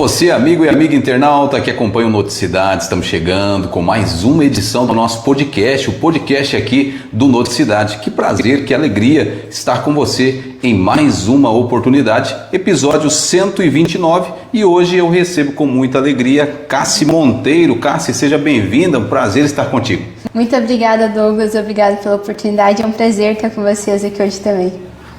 Você, amigo e amiga internauta que acompanha o Noticidade, estamos chegando com mais uma edição do nosso podcast, o podcast aqui do Noticidade. Que prazer, que alegria estar com você em mais uma oportunidade, episódio 129, e hoje eu recebo com muita alegria Cassi Monteiro. Cassi, seja bem-vinda, um prazer estar contigo. Muito obrigada, Douglas, obrigado pela oportunidade, é um prazer estar com vocês aqui hoje também.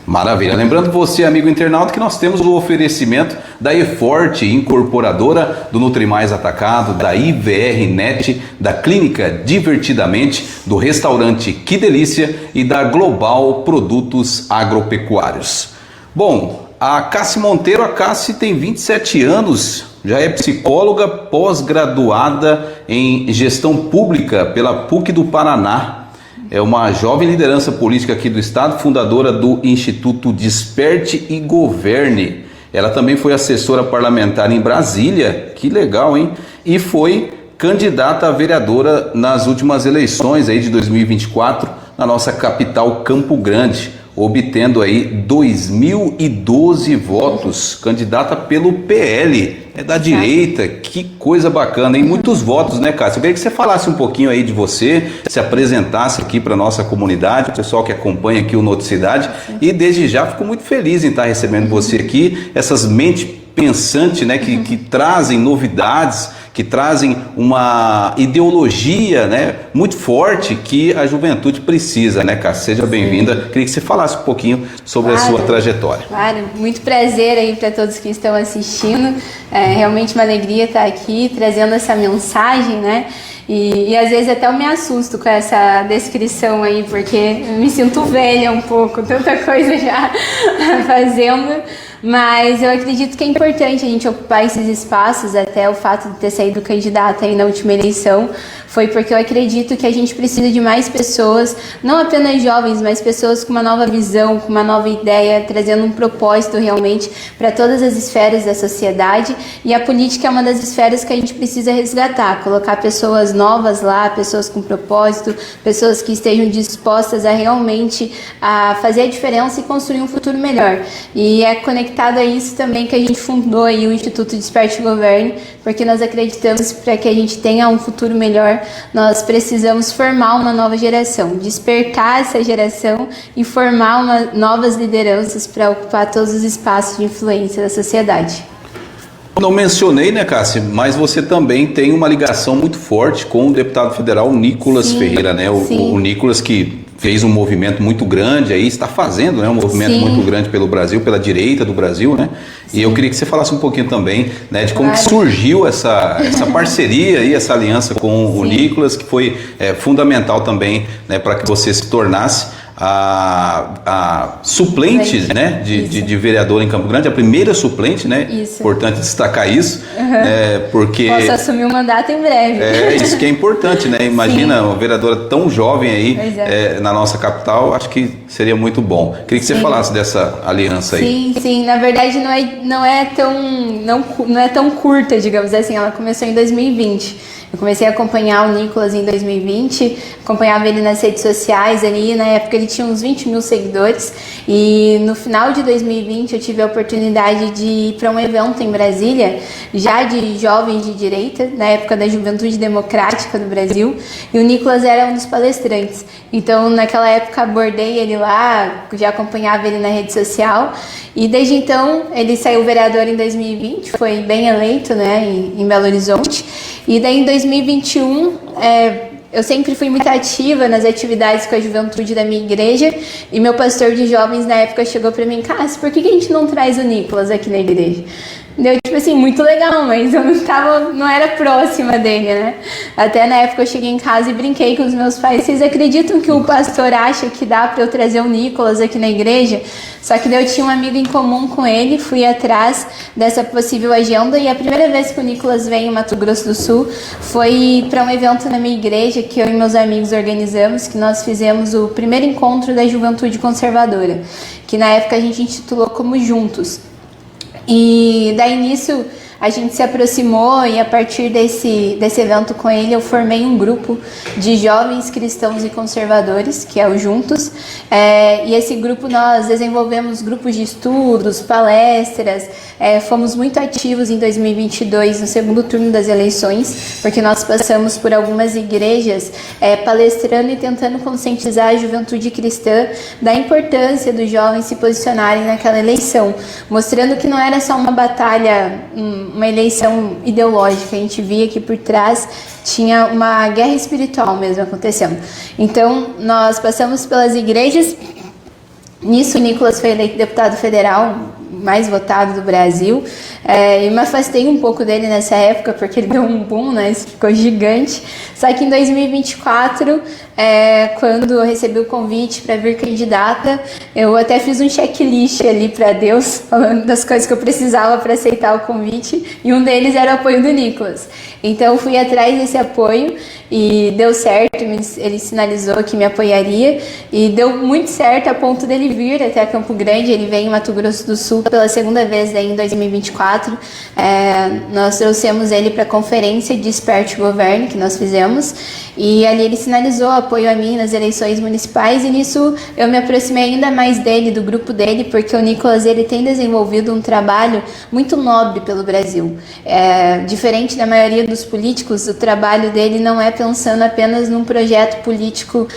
Maravilha. Lembrando você, amigo internauta, que nós temos o oferecimento da Eforte, incorporadora do Nutrimais Atacado, da IVR Net, da Clínica Divertidamente, do restaurante Que Delícia e da Global Produtos Agropecuários. Bom, a Cassi Monteiro, a Cassi tem 27 anos, já é psicóloga pós-graduada em gestão pública pela PUC do Paraná. É uma jovem liderança política aqui do estado, fundadora do Instituto Desperte e Governe. Ela também foi assessora parlamentar em Brasília, que legal, hein? E foi candidata a vereadora nas últimas eleições aí de 2024 na nossa capital Campo Grande, obtendo aí 2012 votos, candidata pelo PL, é da direita, que coisa bacana, hein? Muitos votos, né, Cássia? Eu queria que você falasse um pouquinho aí de você, se apresentasse aqui para a nossa comunidade, o pessoal que acompanha aqui o Noticidade, e desde já fico muito feliz em estar recebendo você aqui, essas mentes pensantes, né, que trazem novidades, que trazem uma ideologia, né, muito forte que a juventude precisa, né, Cássia? Seja bem-vinda. Queria que você falasse um pouquinho sobre a sua trajetória. Claro, muito prazer aí para todos que estão assistindo. É realmente uma alegria estar aqui trazendo essa mensagem, né? E às vezes até eu me assusto com essa descrição aí, porque eu me sinto velha um pouco, tanta coisa já fazendo. Mas eu acredito que é importante a gente ocupar esses espaços, até o fato de ter saído candidata aí na última eleição, foi porque eu acredito que a gente precisa de mais pessoas, não apenas jovens, mas pessoas com uma nova visão, com uma nova ideia, trazendo um propósito realmente para todas as esferas da sociedade, e a política é uma das esferas que a gente precisa resgatar, colocar pessoas novas lá, pessoas com propósito, pessoas que estejam dispostas a realmente fazer a diferença e construir um futuro melhor. E é conectado a isso também que a gente fundou aí o Instituto Desperte e Governe, porque nós acreditamos que para que a gente tenha um futuro melhor, nós precisamos formar uma nova geração, despertar essa geração e formar novas lideranças para ocupar todos os espaços de influência da sociedade. Não mencionei, né, Cássia, mas você também tem uma ligação muito forte com o deputado federal Nicolas Ferreira, né? O Nicolas que fez um movimento muito grande aí, está fazendo, né, um movimento muito grande pelo Brasil, pela direita do Brasil, né? E eu queria que você falasse um pouquinho também, né, de como que surgiu essa parceria e essa aliança com o Nicolas, que foi fundamental também, né, para que você se tornasse a suplente, né, de vereador em Campo Grande, a primeira suplente, né? Isso. Importante destacar isso, porque posso assumir o mandato em breve. É isso que é importante, né? Imagina uma vereadora tão jovem aí na nossa capital, acho que seria muito bom. Queria que você falasse dessa aliança aí. Sim, na verdade não é tão curta, digamos assim, ela começou em 2020. Eu comecei a acompanhar o Nicolas em 2020, acompanhava ele nas redes sociais ali, na época ele tinha uns 20 mil seguidores, e no final de 2020 eu tive a oportunidade de ir para um evento em Brasília, já de jovens de direita, na época da Juventude Democrática do Brasil, e o Nicolas era um dos palestrantes. Então naquela época abordei ele lá, já acompanhava ele na rede social, e desde então ele saiu vereador em 2020, foi bem eleito, né, em Belo Horizonte. E daí em 2021, eu sempre fui muito ativa nas atividades com a juventude da minha igreja, e meu pastor de jovens na época chegou para mim: Cássia, por que a gente não traz o Nicolas aqui na igreja? Deu tipo assim, muito legal, mas eu não era próxima dele, né? Até na época eu cheguei em casa e brinquei com os meus pais: vocês acreditam que o pastor acha que dá para eu trazer o Nicolas aqui na igreja? Só que daí eu tinha um amigo em comum com ele, fui atrás dessa possível agenda, e a primeira vez que o Nicolas veio em Mato Grosso do Sul foi para um evento na minha igreja que eu e meus amigos organizamos, que nós fizemos o primeiro encontro da juventude conservadora, que na época a gente intitulou como Juntos. E daí nisso a gente se aproximou e a partir desse evento com ele eu formei um grupo de jovens cristãos e conservadores, que é o Juntos, e esse grupo nós desenvolvemos grupos de estudos, palestras, fomos muito ativos em 2022 no segundo turno das eleições, porque nós passamos por algumas igrejas palestrando e tentando conscientizar a juventude cristã da importância dos jovens se posicionarem naquela eleição, mostrando que não era só uma batalha, uma eleição ideológica, a gente via que por trás tinha uma guerra espiritual mesmo acontecendo. Então, nós passamos pelas igrejas. Nisso, o Nicolas foi eleito deputado federal mais votado do Brasil, e me afastei um pouco dele nessa época, porque ele deu um boom, né, ficou gigante. Só que em 2024, quando eu recebi o convite para vir candidata, eu até fiz um checklist ali para Deus, falando das coisas que eu precisava para aceitar o convite, e um deles era o apoio do Nicolas. Então eu fui atrás desse apoio e deu certo, ele sinalizou que me apoiaria e deu muito certo a ponto dele vir até Campo Grande. Ele vem em Mato Grosso do Sul pela segunda vez daí em 2024. Nós trouxemos ele para a conferência Desperte o Governo que nós fizemos e ali ele sinalizou apoio a mim nas eleições municipais e nisso eu me aproximei ainda mais dele, do grupo dele, porque o Nicolas ele tem desenvolvido um trabalho muito nobre pelo Brasil. Diferente da maioria dos políticos, o trabalho dele não é pensando apenas num projeto político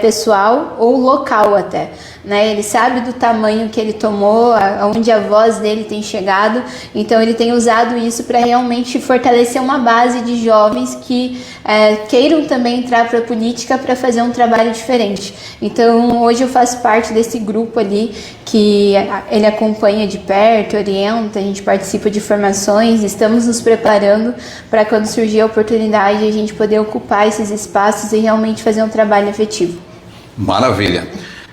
pessoal ou local até, né? Ele sabe do tamanho que ele tomou, aonde a voz dele tem chegado, então ele tem usado isso para realmente fortalecer uma base de jovens que queiram também entrar para a política para fazer um trabalho diferente. Então hoje eu faço parte desse grupo ali que ele acompanha de perto, orienta, a gente participa de formações, estamos nos preparando para quando surgir a oportunidade a gente poder ocupar esses espaços e realmente fazer um trabalho efetivo. Maravilha.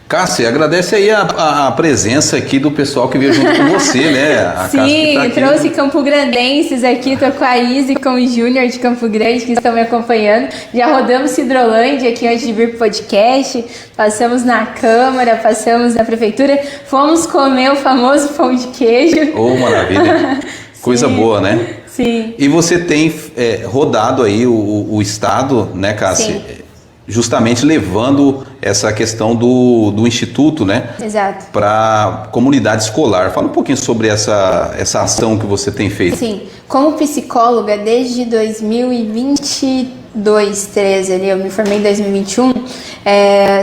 Cássia, agradece aí a presença aqui do pessoal que veio junto com você, né? A Sim, tá trouxe campograndenses aqui, tô com a Izzy e com o Júnior de Campo Grande que estão me acompanhando. Já rodamos Cidrolândia aqui antes de vir pro podcast, passamos na Câmara, passamos na Prefeitura, fomos comer o famoso pão de queijo. Oh, maravilha. Coisa boa, né? Sim. E você tem rodado aí o Estado, né, Cássia? Sim. Justamente levando essa questão do Instituto, né? Exato. Para comunidade escolar. Fala um pouquinho sobre essa ação que você tem feito. Sim, como psicóloga desde 2022, 13 ali, eu me formei em 2021,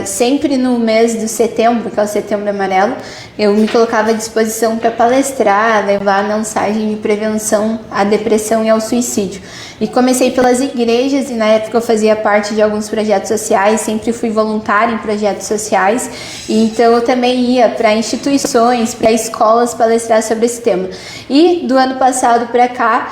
sempre no mês de setembro, que é o Setembro Amarelo, eu me colocava à disposição para palestrar, levar a mensagem de prevenção à depressão e ao suicídio. E comecei pelas igrejas e na época eu fazia parte de alguns projetos sociais, sempre fui voluntária em projetos sociais, e então eu também ia para instituições, para escolas palestrar sobre esse tema. E do ano passado para cá,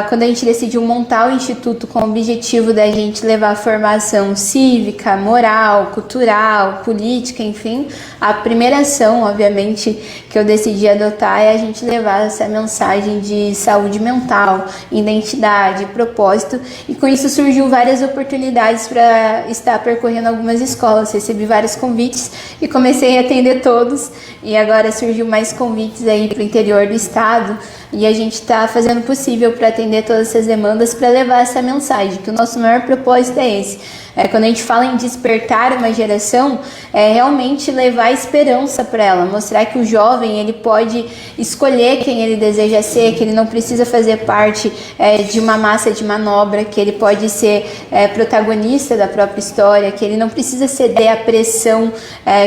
quando a gente decidiu montar o Instituto com o objetivo da gente levar a formação cívica, moral, cultural, política, enfim, a primeira ação, obviamente, que eu decidi adotar é a gente levar essa mensagem de saúde mental, identidade, propósito, e com isso surgiu várias oportunidades para estar percorrendo algumas escolas. Recebi vários convites e comecei a atender todos, e agora surgiu mais convites aí para o interior do estado, e a gente está fazendo o possível para atender todas essas demandas, para levar essa mensagem, que o nosso maior propósito é esse. Quando a gente fala em despertar uma geração, é realmente levar esperança para ela, mostrar que o jovem ele pode escolher quem ele deseja ser, que ele não precisa fazer parte de uma massa de manobra, que ele pode ser protagonista da própria história, que ele não precisa ceder à pressão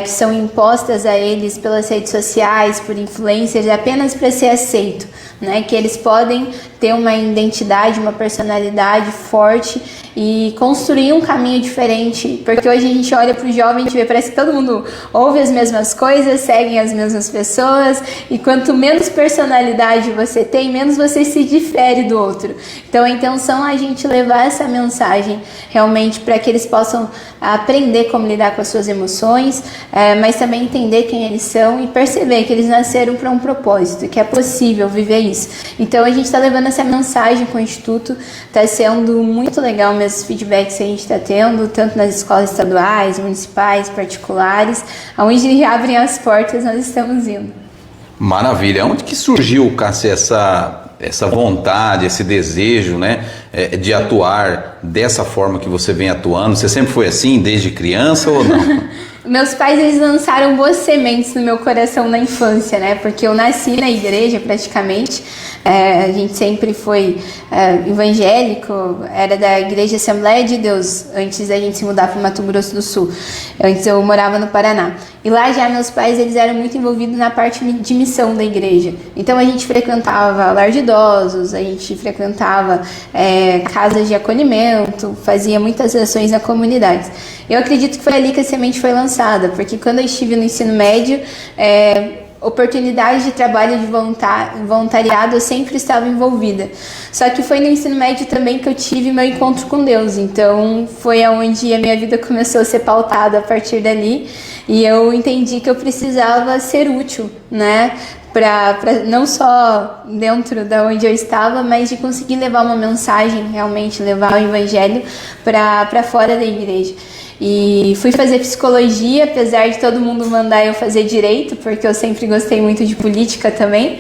que são impostas a eles pelas redes sociais, por influencers, apenas para ser aceito, né? Que eles podem ter uma identidade, uma personalidade forte e construir um caminho diferente, porque hoje a gente olha para o jovem, a gente vê, parece que todo mundo ouve as mesmas coisas, seguem as mesmas pessoas, e quanto menos personalidade você tem, menos você se difere do outro. Então a intenção é a gente levar essa mensagem realmente para que eles possam aprender como lidar com as suas emoções, mas também entender quem eles são e perceber que eles nasceram para um propósito, que é possível viver isso. Então a gente está levando essa mensagem com o Instituto, está sendo muito legal mesmo os feedbacks que a gente está tendo, tanto nas escolas estaduais, municipais, particulares, aonde abrem as portas nós estamos indo. Maravilha. Onde que surgiu, Cássia, essa vontade, esse desejo, né, de atuar dessa forma que você vem atuando? Você sempre foi assim, desde criança ou não? Meus pais, eles lançaram boas sementes no meu coração na infância, né? Porque eu nasci na igreja, praticamente. A gente sempre foi evangélico, era da Igreja Assembleia de Deus, antes da gente se mudar para o Mato Grosso do Sul. Antes eu morava no Paraná. E lá já meus pais, eles eram muito envolvidos na parte de missão da igreja. Então a gente frequentava lar de idosos, a gente frequentava casas de acolhimento, fazia muitas ações na comunidade. Eu acredito que foi ali que a semente foi lançada, porque quando eu estive no ensino médio, oportunidade de trabalho de voluntariado eu sempre estava envolvida. Só que foi no ensino médio também que eu tive meu encontro com Deus. Então foi onde a minha vida começou a ser pautada a partir dali. E eu entendi que eu precisava ser útil, né? Pra não só dentro da onde eu estava, mas de conseguir levar uma mensagem, realmente levar o evangelho para fora da igreja. E fui fazer psicologia, apesar de todo mundo mandar eu fazer direito, porque eu sempre gostei muito de política também.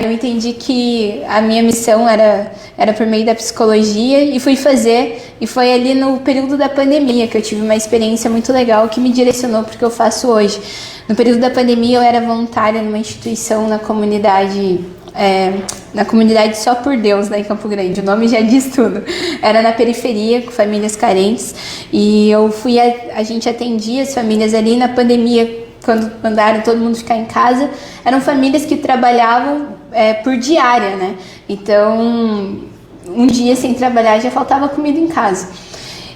Eu entendi que a minha missão era por meio da psicologia e fui fazer. E foi ali no período da pandemia que eu tive uma experiência muito legal que me direcionou para o que eu faço hoje. No período da pandemia eu era voluntária numa instituição na comunidade Só por Deus, lá em Campo Grande. O nome já diz tudo. Era na periferia, com famílias carentes. E a gente atendia as famílias ali na pandemia, quando mandaram todo mundo ficar em casa. Eram famílias que trabalhavam por diária, né? Então, um dia sem trabalhar já faltava comida em casa.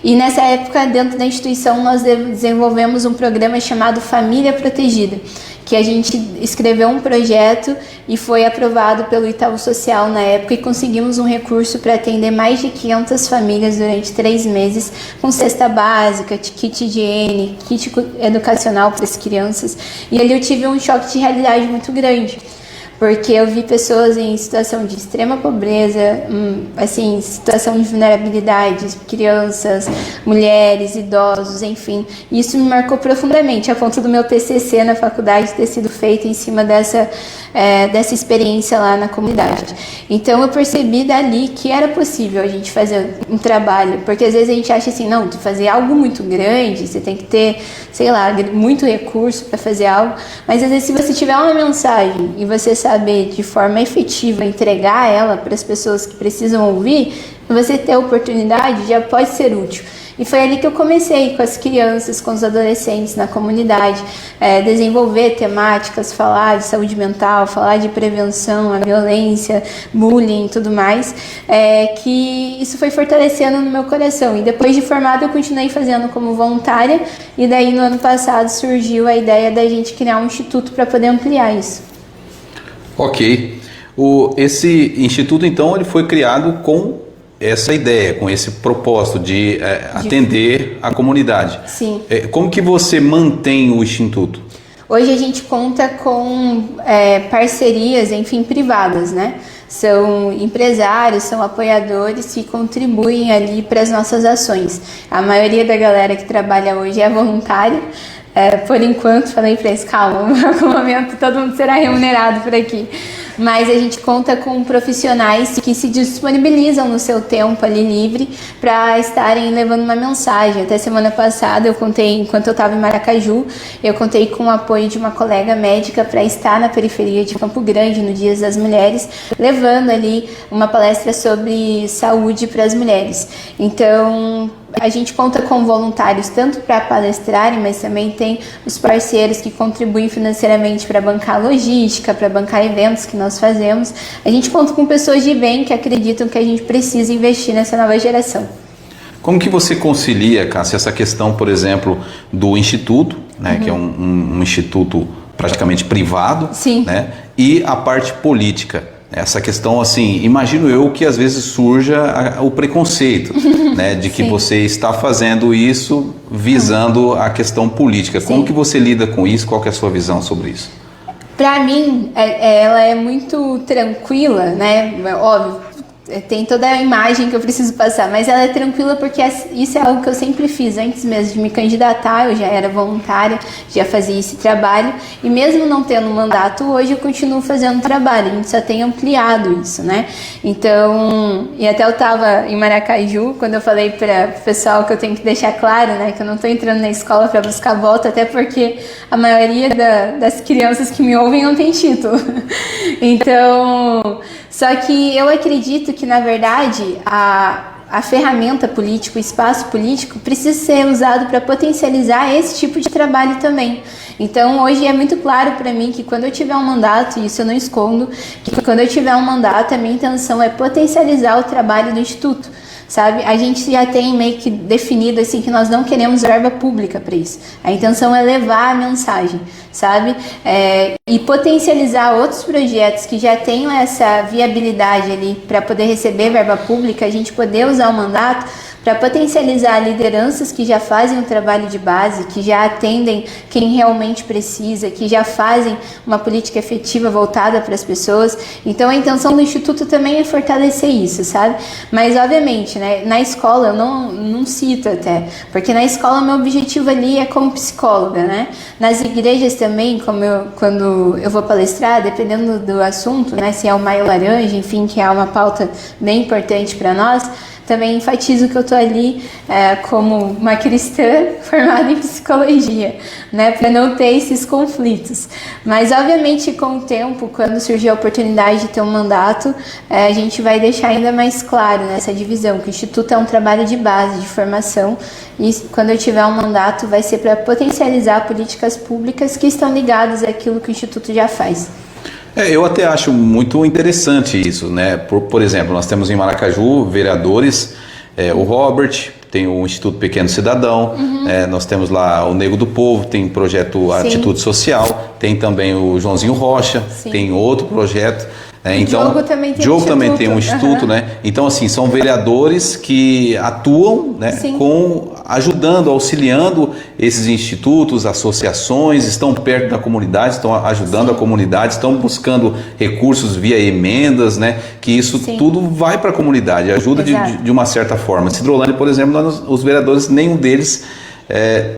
E nessa época, dentro da instituição, nós desenvolvemos um programa chamado Família Protegida, que a gente escreveu um projeto e foi aprovado pelo Itaú Social na época e conseguimos um recurso para atender mais de 500 famílias durante 3 meses, com cesta básica, kit higiene, kit educacional para as crianças. E ali eu tive um choque de realidade muito grande, porque eu vi pessoas em situação de extrema pobreza, assim, situação de vulnerabilidade, crianças, mulheres, idosos, enfim. E isso me marcou profundamente, a ponto do meu TCC na faculdade ter sido feito em cima dessa experiência lá na comunidade. Então eu percebi dali que era possível a gente fazer um trabalho, porque às vezes a gente acha assim, não, tu fazer algo muito grande, você tem que ter, sei lá, muito recurso para fazer algo, mas às vezes se você tiver uma mensagem e você saber de forma efetiva entregar ela para as pessoas que precisam ouvir, você ter a oportunidade já pode ser útil. E foi ali que eu comecei com as crianças, com os adolescentes na comunidade, desenvolver temáticas, falar de saúde mental, falar de prevenção à violência, bullying e tudo mais, que isso foi fortalecendo no meu coração. E depois de formada eu continuei fazendo como voluntária e daí no ano passado surgiu a ideia da gente criar um instituto para poder ampliar isso. Ok. Esse instituto então ele foi criado com essa ideia, com esse propósito de atender a comunidade. Sim. Como que você mantém o instituto? Hoje a gente conta com parcerias, enfim, privadas, né? São empresários, são apoiadores que contribuem ali para as nossas ações. A maioria da galera que trabalha hoje é voluntária. Por enquanto, falei para eles, calma, em algum momento todo mundo será remunerado por aqui. Mas a gente conta com profissionais que se disponibilizam no seu tempo ali livre para estarem levando uma mensagem. Até semana passada eu contei, enquanto eu estava em Maracaju, eu contei com o apoio de uma colega médica para estar na periferia de Campo Grande no Dia das Mulheres, levando ali uma palestra sobre saúde para as mulheres. Então, a gente conta com voluntários tanto para palestrarem, mas também tem os parceiros que contribuem financeiramente para bancar logística, para bancar eventos que nós fazemos. A gente conta com pessoas de bem que acreditam que a gente precisa investir nessa nova geração. Como que você concilia, Cássia, essa questão, por exemplo, do instituto, né, que é um instituto praticamente privado, Sim. Né, e a parte política? Essa questão, assim, imagino eu que às vezes surja o preconceito, né, de que você está fazendo isso visando a questão política. Sim. Como que você lida com isso? Qual que é a sua visão sobre isso? Para mim, ela é muito tranquila, né? Óbvio, tem toda a imagem que eu preciso passar, mas ela é tranquila porque isso é algo que eu sempre fiz antes mesmo de me candidatar. Eu já era voluntária, já fazia esse trabalho, e mesmo não tendo mandato hoje eu continuo fazendo trabalho. A gente só tem ampliado isso, né? Então, e até eu estava em Maracaju quando eu falei para o pessoal que eu tenho que deixar claro, né, que eu não estou entrando na escola para buscar voto, até porque a maioria das crianças que me ouvem não tem título. Então, só que eu acredito que, na verdade, a ferramenta política, o espaço político, precisa ser usado para potencializar esse tipo de trabalho também. Então, hoje é muito claro para mim que quando eu tiver um mandato, e isso eu não escondo, que quando eu tiver um mandato, a minha intenção é potencializar o trabalho do Instituto. Sabe? A gente já tem meio que definido assim que nós não queremos verba pública para isso. A intenção é levar a mensagem, sabe? E potencializar outros projetos que já tenham essa viabilidade ali para poder receber verba pública, a gente poder usar o mandato para potencializar lideranças que já fazem um trabalho de base, que já atendem quem realmente precisa, que já fazem uma política efetiva voltada para as pessoas. Então a intenção do Instituto também é fortalecer isso, sabe? Mas obviamente, né, na escola eu não cito até, porque na escola o meu objetivo ali é como psicóloga, né? Nas igrejas também, quando eu vou palestrar, dependendo do assunto, né, se é o Maio Laranja, enfim, que é uma pauta bem importante para nós, também enfatizo que eu estou ali como uma cristã formada em psicologia, né, para não ter esses conflitos. Mas, obviamente, com o tempo, quando surgir a oportunidade de ter um mandato, a gente vai deixar ainda mais claro nessa divisão, que o Instituto é um trabalho de base, de formação, e quando eu tiver um mandato vai ser para potencializar políticas públicas que estão ligadas àquilo que o Instituto já faz. Eu até acho muito interessante isso, né? Por exemplo, nós temos em Maracaju vereadores, o Robert, tem o Instituto Pequeno Cidadão, nós temos lá o Nego do Povo, tem o projeto Atitude Social, tem também o Joãozinho Rocha, Sim. Tem outro projeto. Então, Diogo também tem um instituto, né? Então, assim, são vereadores que atuam, né, ajudando, auxiliando esses institutos, associações, estão perto da comunidade, estão ajudando a comunidade, estão buscando recursos via emendas, né? Que isso tudo vai para a comunidade, ajuda de uma certa forma. Cidrolândia, por exemplo, os vereadores, nenhum deles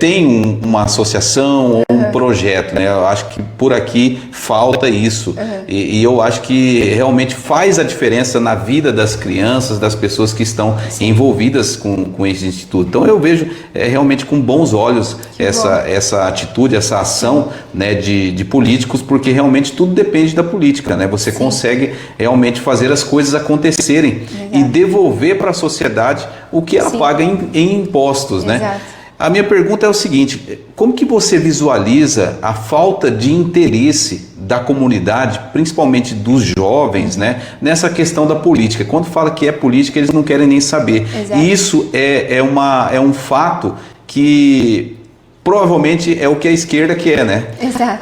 tem uma associação ou um projeto, né? Eu acho que por aqui falta isso, e eu acho que realmente faz a diferença na vida das crianças, das pessoas que estão envolvidas com esse instituto. Então eu vejo realmente com bons olhos essa atitude, essa ação, né, de políticos, porque realmente tudo depende da política, né? Você consegue realmente fazer as coisas acontecerem e devolver para a sociedade o que ela paga em impostos, né? A minha pergunta é o seguinte: como que você visualiza a falta de interesse da comunidade, principalmente dos jovens, né, nessa questão da política? Quando fala que é política, eles não querem nem saber. E isso é um fato que provavelmente é o que a esquerda quer, né?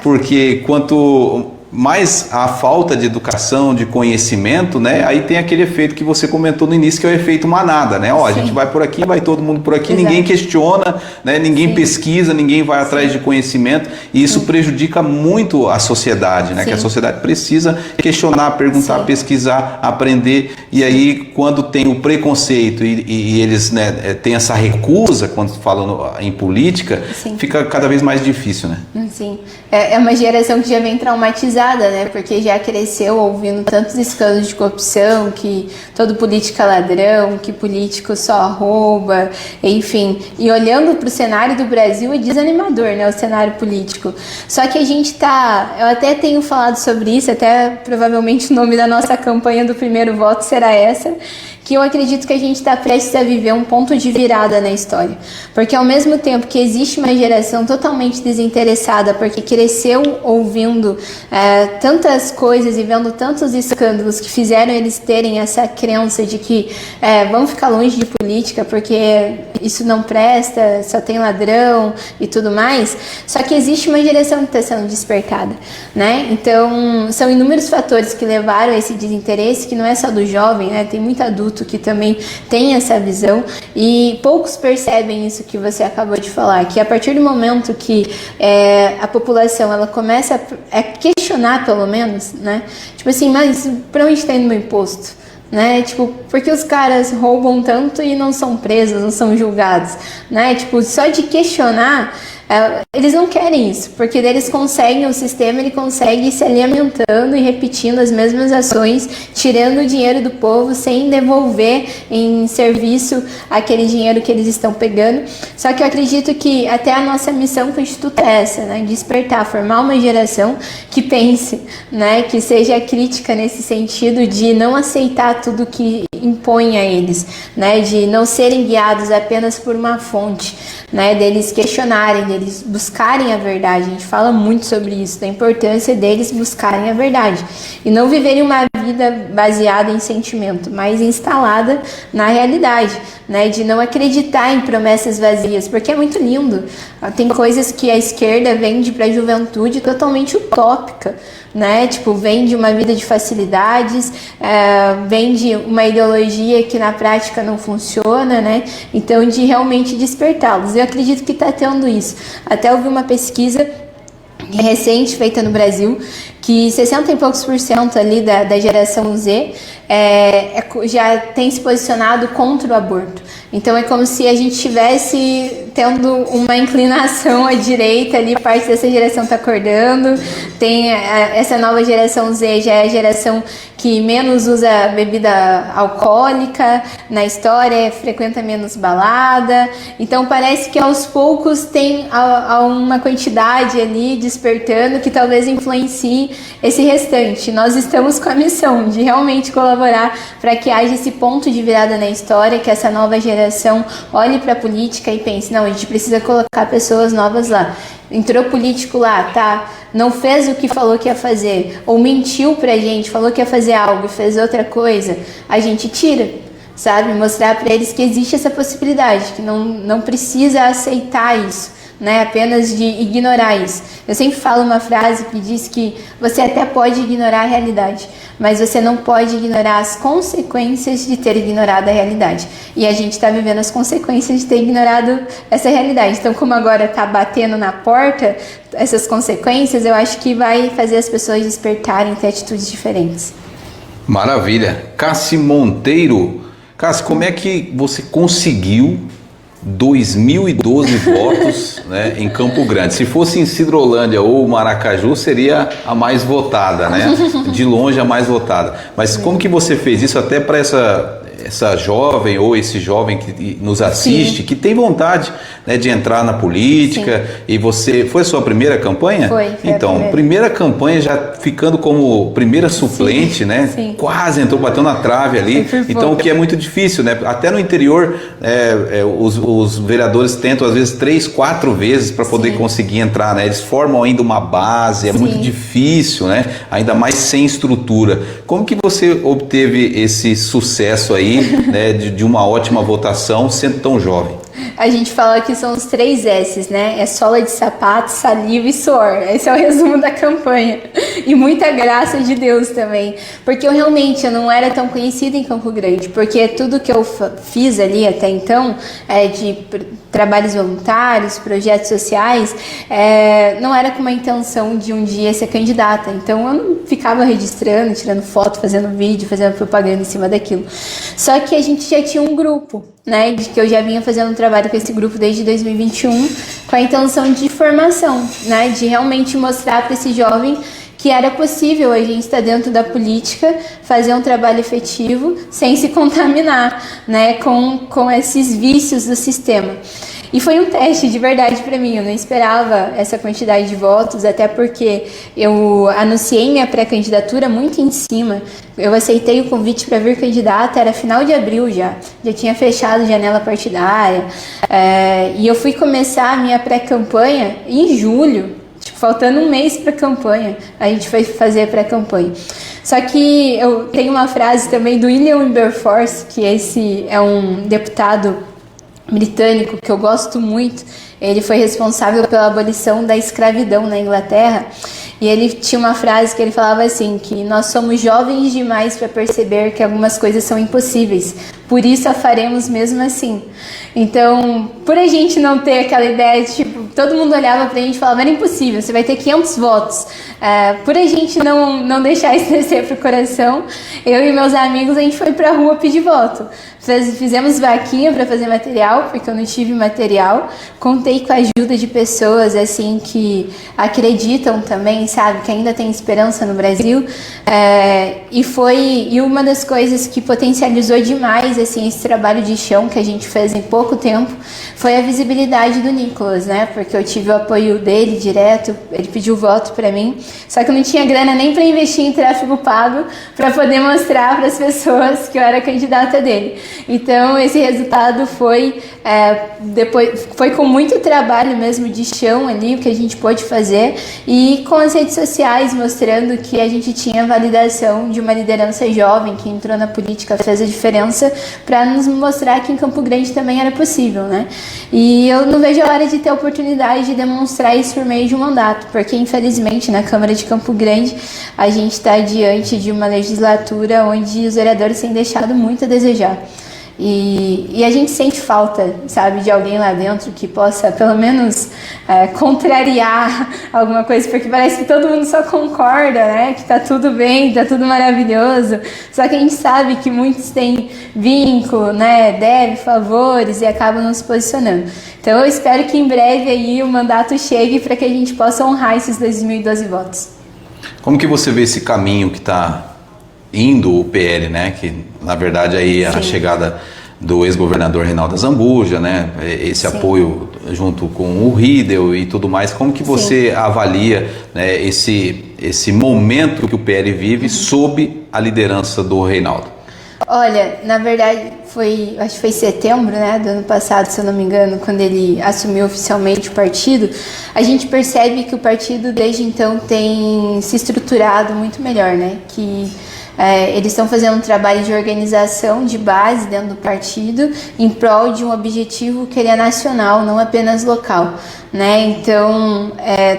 Porque quanto mais a falta de educação, de conhecimento, né? Aí tem aquele efeito que você comentou no início, que é o efeito manada, né? A gente vai por aqui, vai todo mundo por aqui, ninguém questiona, né? Ninguém pesquisa, ninguém vai atrás de conhecimento, e isso prejudica muito a sociedade, né? Que a sociedade precisa questionar, perguntar, pesquisar, aprender, e aí quando tem o preconceito e eles, né, têm essa recusa quando falam em política, fica cada vez mais difícil, né? Sim, é uma geração que já vem traumatizada, né? Porque já cresceu ouvindo tantos escândalos de corrupção, que todo político é ladrão, que político só rouba, enfim. E olhando para o cenário do Brasil é desanimador, né? O cenário político. Só que a gente eu até tenho falado sobre isso, até provavelmente o nome da nossa campanha do primeiro voto será essa, que eu acredito que a gente está prestes a viver um ponto de virada na história. Porque ao mesmo tempo que existe uma geração totalmente desinteressada, porque cresceu ouvindo tantas coisas e vendo tantos escândalos que fizeram eles terem essa crença de que vamos ficar longe de política porque isso não presta, só tem ladrão e tudo mais. Só que existe uma geração que está sendo despertada, né? Então, são inúmeros fatores que levaram a esse desinteresse, que não é só do jovem, né? Tem muito adulto que também tem essa visão, e poucos percebem isso que você acabou de falar, que a partir do momento que a população ela começa a questionar, pelo menos, né? Tipo assim, mas para onde está indo meu imposto? né? Tipo, porque os caras roubam tanto e não são presos, não são julgados, né? Tipo, só de questionar, eles não querem isso, porque eles conseguem, o sistema ele consegue ir se alimentando e repetindo as mesmas ações, tirando o dinheiro do povo sem devolver em serviço aquele dinheiro que eles estão pegando. Só que eu acredito que até a nossa missão com o Instituto é essa, né? Despertar, formar uma geração que pense, né? Que seja crítica nesse sentido de não aceitar tudo que impõe a eles, né? De não serem guiados apenas por uma fonte, né? Deles questionarem, deles buscarem a verdade. A gente fala muito sobre isso, da importância deles buscarem a verdade e não viverem uma vida baseada em sentimento, mas instalada na realidade, né? De não acreditar em promessas vazias, porque é muito lindo. Tem coisas que a esquerda vende para a juventude totalmente utópica, né? Tipo, vende uma vida de facilidades, vende uma ideologia que na prática não funciona, né? Então, de realmente despertá-los. Eu acredito que está tendo isso. Até ouvi uma pesquisa recente feita no Brasil que 60 e poucos % ali da geração Z já tem se posicionado contra o aborto. Então é como se a gente estivesse tendo uma inclinação à direita ali, parte dessa geração está acordando. Tem essa nova geração Z, já é a geração que menos usa bebida alcoólica na história, frequenta menos balada. Então parece que aos poucos tem uma quantidade ali despertando que talvez influencie esse restante. Nós estamos com a missão de realmente colaborar para que haja esse ponto de virada na história, que essa nova geração olhe para a política e pense, não, a gente precisa colocar pessoas novas lá. Entrou político lá, tá? Não fez o que falou que ia fazer, ou mentiu pra gente, falou que ia fazer algo e fez outra coisa, a gente tira, sabe? Mostrar para eles que existe essa possibilidade, que não precisa aceitar isso, né? Apenas de ignorar isso. Eu sempre falo uma frase que diz que você até pode ignorar a realidade, mas você não pode ignorar as consequências de ter ignorado a realidade. E a gente está vivendo as consequências de ter ignorado essa realidade. Então, como agora está batendo na porta essas consequências, eu acho que vai fazer as pessoas despertarem e ter atitudes diferentes. Maravilha. Cassi Monteiro. Cassi, como é que você conseguiu 2012 votos, né, em Campo Grande? Se fosse em Sidrolândia ou Maracaju, seria a mais votada, né? De longe a mais votada. Mas como que você fez isso até para essa jovem ou esse jovem que nos assiste, sim, que tem vontade, né, de entrar na política? Sim. E você, foi a sua primeira campanha? Foi então, primeira campanha, já ficando como primeira suplente, sim, né? Sim. Quase entrou, bateu na trave ali. Então, o que é muito difícil, né? Até no interior, os vereadores tentam às vezes 3, 4 vezes para poder, sim, conseguir entrar, né? Eles formam ainda uma base, é, sim, muito difícil, né? Ainda mais sem estrutura. Como que você obteve esse sucesso aí, né, de uma ótima votação sendo tão jovem? A gente fala que são os 3 S's, né? É sola de sapato, saliva e suor. Esse é o resumo da campanha. E muita graça de Deus também. Porque eu não era tão conhecida em Campo Grande. Porque tudo que eu fiz ali até então, de trabalhos voluntários, projetos sociais, não era com uma intenção de um dia ser candidata. Então eu não ficava registrando, tirando foto, fazendo vídeo, fazendo propaganda em cima daquilo. Só que a gente já tinha um grupo, né, de que eu já vinha fazendo um trabalho com esse grupo desde 2021, com a intenção de formação, né, de realmente mostrar para esse jovem que era possível a gente estar dentro da política, fazer um trabalho efetivo, sem se contaminar, né, com esses vícios do sistema. E foi um teste de verdade para mim, eu não esperava essa quantidade de votos, até porque eu anunciei minha pré-candidatura muito em cima. Eu aceitei o convite para vir candidata, era final de abril já tinha fechado janela partidária, e eu fui começar a minha pré-campanha em julho, faltando um mês para a campanha, a gente foi fazer a pré-campanha. Só que eu tenho uma frase também do William Wilberforce, que esse é um deputado britânico que eu gosto muito. Ele foi responsável pela abolição da escravidão na Inglaterra. e ele tinha uma frase que ele falava assim, que nós somos jovens demais para perceber que algumas coisas são impossíveis, por isso a faremos mesmo assim. Então, por a gente não ter aquela ideia de, tipo, todo mundo olhava pra gente e falava, era impossível, você vai ter 500 votos. Por a gente não deixar isso descer pro coração, eu e meus amigos, a gente foi pra rua pedir voto. Fizemos vaquinha para fazer material, porque eu não tive material. Contei com a ajuda de pessoas assim que acreditam também, sabe, que ainda tem esperança no Brasil. E uma das coisas que potencializou demais assim esse trabalho de chão que a gente fez em pouco tempo foi a visibilidade do Nicolas, né? Porque eu tive o apoio dele direto, ele pediu voto para mim, só que eu não tinha grana nem para investir em tráfego pago para poder mostrar para as pessoas que eu era candidata dele. Então esse resultado foi com muito trabalho mesmo de chão ali, o que a gente pôde fazer, e com as redes sociais mostrando que a gente tinha validação de uma liderança jovem que entrou na política, fez a diferença para nos mostrar que em Campo Grande também era possível, né? E eu não vejo a hora de ter a oportunidade de demonstrar isso por meio de um mandato, porque infelizmente na Câmara de Campo Grande a gente está diante de uma legislatura onde os vereadores têm deixado muito a desejar. E a gente sente falta, sabe, de alguém lá dentro que possa, pelo menos, contrariar alguma coisa, porque parece que todo mundo só concorda, né, que tá tudo bem, tá tudo maravilhoso, só que a gente sabe que muitos têm vínculo, né, deve, favores e acabam não se posicionando. Então eu espero que em breve aí o mandato chegue para que a gente possa honrar esses 2012 votos. Como que você vê esse caminho que está indo o PL, né? Que na verdade aí a chegada do ex-governador Reinaldo Azambuja, né? Esse apoio junto com o Riedel e tudo mais. Como que você avalia, né, esse momento que o PL vive sob a liderança do Reinaldo? Olha, na verdade acho que foi setembro, né, do ano passado, se eu não me engano, quando ele assumiu oficialmente o partido, a gente percebe que o partido desde então tem se estruturado muito melhor, né, que eles estão fazendo um trabalho de organização de base dentro do partido em prol de um objetivo que ele é nacional, não apenas local, né? Então,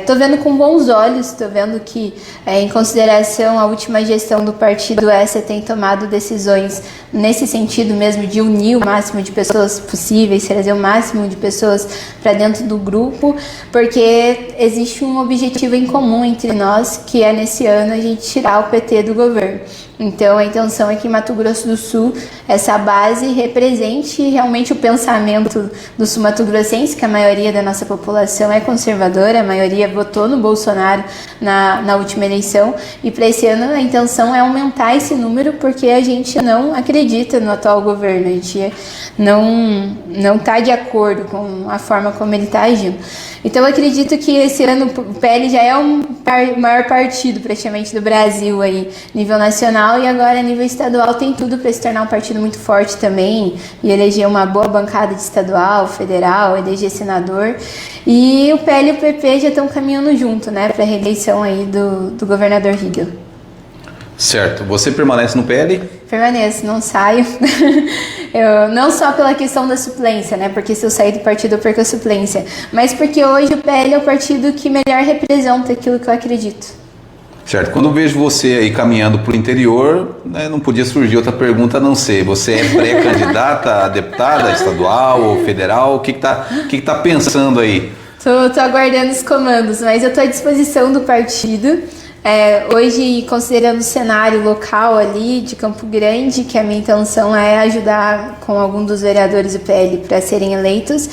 tô vendo com bons olhos, tô vendo que, em consideração a última gestão do partido, essa tem tomado decisões nesse sentido mesmo de unir o máximo de pessoas possíveis, trazer o máximo de pessoas para dentro do grupo, porque existe um objetivo em comum entre nós, que é nesse ano a gente tirar o PT do governo. Então a intenção é que em Mato Grosso do Sul essa base represente realmente o pensamento do sul-mato-grossense, que a maioria da nossa população é conservadora, a maioria votou no Bolsonaro na última eleição, e para esse ano a intenção é aumentar esse número, porque a gente não acredita no atual governo, a gente não está de acordo com a forma como ele está agindo. Então eu acredito que esse ano o PL já é o maior partido praticamente do Brasil aí, nível nacional, e agora a nível estadual tem tudo para se tornar um partido muito forte também, e eleger uma boa bancada de estadual, federal, eleger senador. E o PL e o PP já estão caminhando junto, né, para a reeleição aí do governador Riedel. Certo. Você permanece no PL? Permaneço, não saio. Não só pela questão da suplência, né? Porque se eu sair do partido eu perco a suplência, mas porque hoje o PL é o partido que melhor representa aquilo que eu acredito. Certo. Quando eu vejo você aí caminhando para o interior, né, não podia surgir outra pergunta a não ser: você é pré-candidata a deputada estadual ou federal? O que tá pensando aí? Tô aguardando os comandos, mas eu estou à disposição do partido. Hoje, considerando o cenário local ali de Campo Grande, que a minha intenção é ajudar com algum dos vereadores do PL para serem eleitos,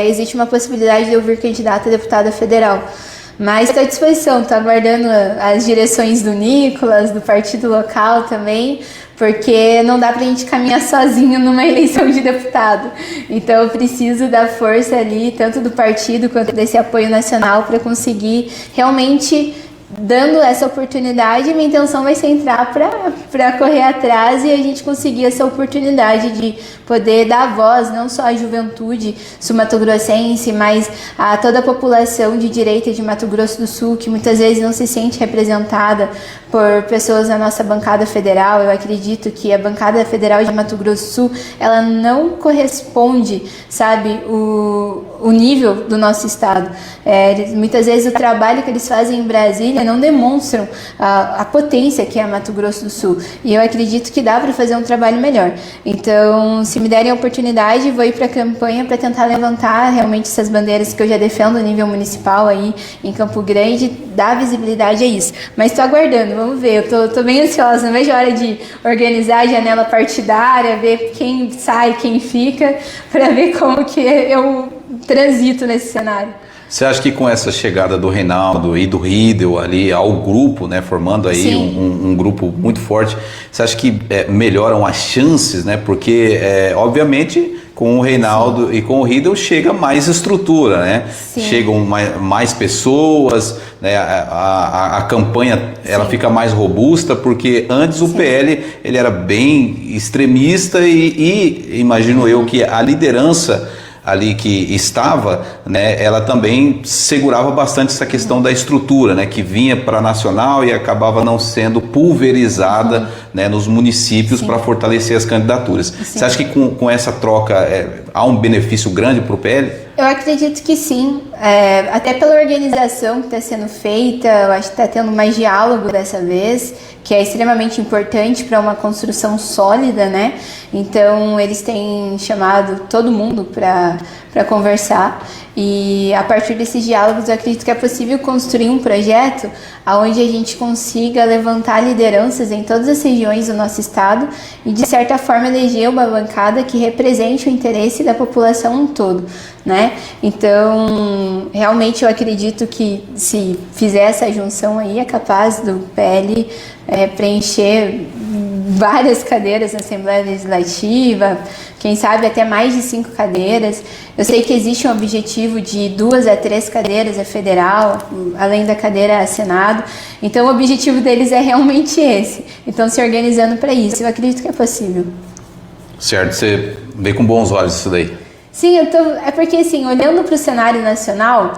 existe uma possibilidade de eu vir candidata a deputada federal. Mas estou à disposição, estou aguardando as direções do Nicolas, do partido local também, porque não dá pra gente caminhar sozinho numa eleição de deputado. Então eu preciso da força ali, tanto do partido quanto desse apoio nacional, para conseguir realmente, dando essa oportunidade, minha intenção vai ser entrar para correr atrás e a gente conseguir essa oportunidade de poder dar voz não só à juventude sul-mato-grossense, mas a toda a população de direita de Mato Grosso do Sul, que muitas vezes não se sente representada por pessoas na nossa bancada federal. Eu acredito que a bancada federal de Mato Grosso do Sul, ela não corresponde, sabe, o nível do nosso estado. Muitas vezes o trabalho que eles fazem em Brasília não demonstram a potência que é Mato Grosso do Sul. E eu acredito que dá para fazer um trabalho melhor. Então, se me derem a oportunidade, vou ir para a campanha para tentar levantar realmente essas bandeiras que eu já defendo no nível municipal aí em Campo Grande, dar visibilidade a isso. Mas estou aguardando, vamos ver. Eu tô bem ansiosa, não vejo a hora de organizar a janela partidária, ver quem sai, quem fica, para ver como que eu transito nesse cenário. Você acha que com essa chegada do Reinaldo e do Riedel ali ao grupo, né, formando aí um grupo muito forte, você acha que melhoram as chances, né? Porque, obviamente, com o Reinaldo Sim. e com o Riedel chega mais estrutura, né? Sim. Chegam mais pessoas, né? A campanha ela fica mais robusta, porque antes o PL ele era bem extremista e imagino eu que a liderança ali que estava, né, ela também segurava bastante essa questão da estrutura, né, que vinha para a nacional e acabava não sendo pulverizada, né, nos municípios para fortalecer as candidaturas. Sim. Você acha que com essa troca há um benefício grande para o PL? Eu acredito que sim, até pela organização que está sendo feita, eu acho que está tendo mais diálogo dessa vez, que é extremamente importante para uma construção sólida, né? Então eles têm chamado todo mundo para conversar e a partir desses diálogos eu acredito que é possível construir um projeto onde a gente consiga levantar lideranças em todas as regiões do nosso estado e de certa forma eleger uma bancada que represente o interesse da população um todo, né? Então realmente eu acredito que se fizer essa junção aí é capaz do PL preencher várias cadeiras na Assembleia Legislativa, quem sabe até mais de 5 cadeiras. Eu sei que existe um objetivo de 2 a 3 cadeiras a federal, além da cadeira a Senado. Então o objetivo deles é realmente esse. Então se organizando para isso, eu acredito que é possível. Certo, você vê com bons olhos isso daí. Sim, é porque assim, olhando para o cenário nacional,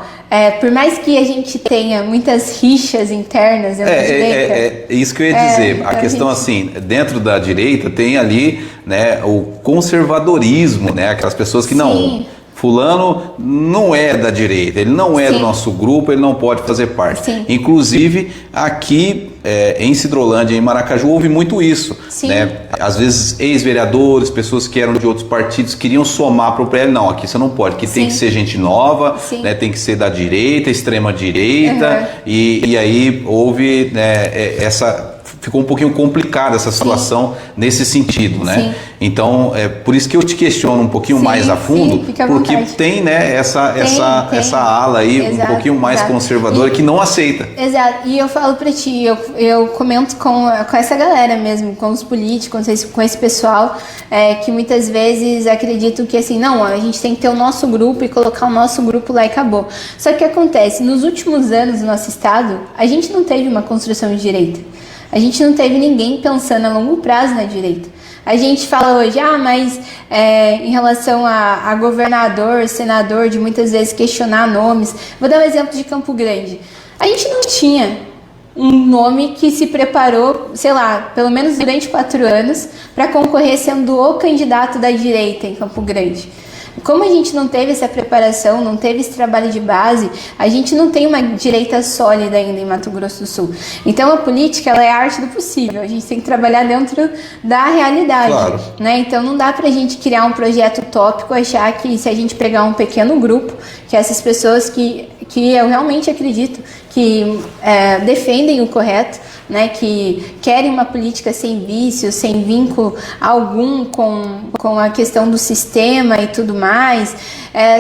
por mais que a gente tenha muitas rixas internas dentro da direita... É isso que eu ia dizer. A questão assim, dentro da direita tem ali, né, o conservadorismo, né, aquelas pessoas que não... Fulano não é da direita, ele não é do nosso grupo, ele não pode fazer parte. Sim. Inclusive, aqui em Sidrolândia, em Maracaju, houve muito isso. Né? Às vezes, ex-vereadores, pessoas que eram de outros partidos, queriam somar para o PL. Não, aqui você não pode, aqui tem que ser gente nova, né? Tem que ser da direita, extrema-direita, e aí houve ficou um pouquinho complicada essa situação nesse sentido, né? Sim. Então, por isso que eu te questiono um pouquinho mais a fundo, porque tem, né, essa ala aí um pouquinho mais conservadora que não aceita. Exato, e eu falo pra ti, eu comento com essa galera mesmo, com os políticos, com esse pessoal, que muitas vezes acreditam que assim, não, a gente tem que ter o nosso grupo e colocar o nosso grupo lá e acabou. Só que acontece, nos últimos anos no nosso estado, a gente não teve uma construção de direita. A gente não teve ninguém pensando a longo prazo na direita. A gente fala hoje, mas em relação a governador, senador, de muitas vezes questionar nomes. Vou dar um exemplo de Campo Grande. A gente não tinha um nome que se preparou, sei lá, pelo menos durante 4 anos, para concorrer sendo o candidato da direita em Campo Grande. Como a gente não teve essa preparação, não teve esse trabalho de base, a gente não tem uma direita sólida ainda em Mato Grosso do Sul. Então a política ela é a arte do possível, a gente tem que trabalhar dentro da realidade. Claro. Né? Então não dá pra gente criar um projeto utópico, achar que se a gente pegar um pequeno grupo, que essas pessoas que eu realmente acredito que defendem o correto, né, que querem uma política sem vício, sem vínculo algum com a questão do sistema e tudo mais.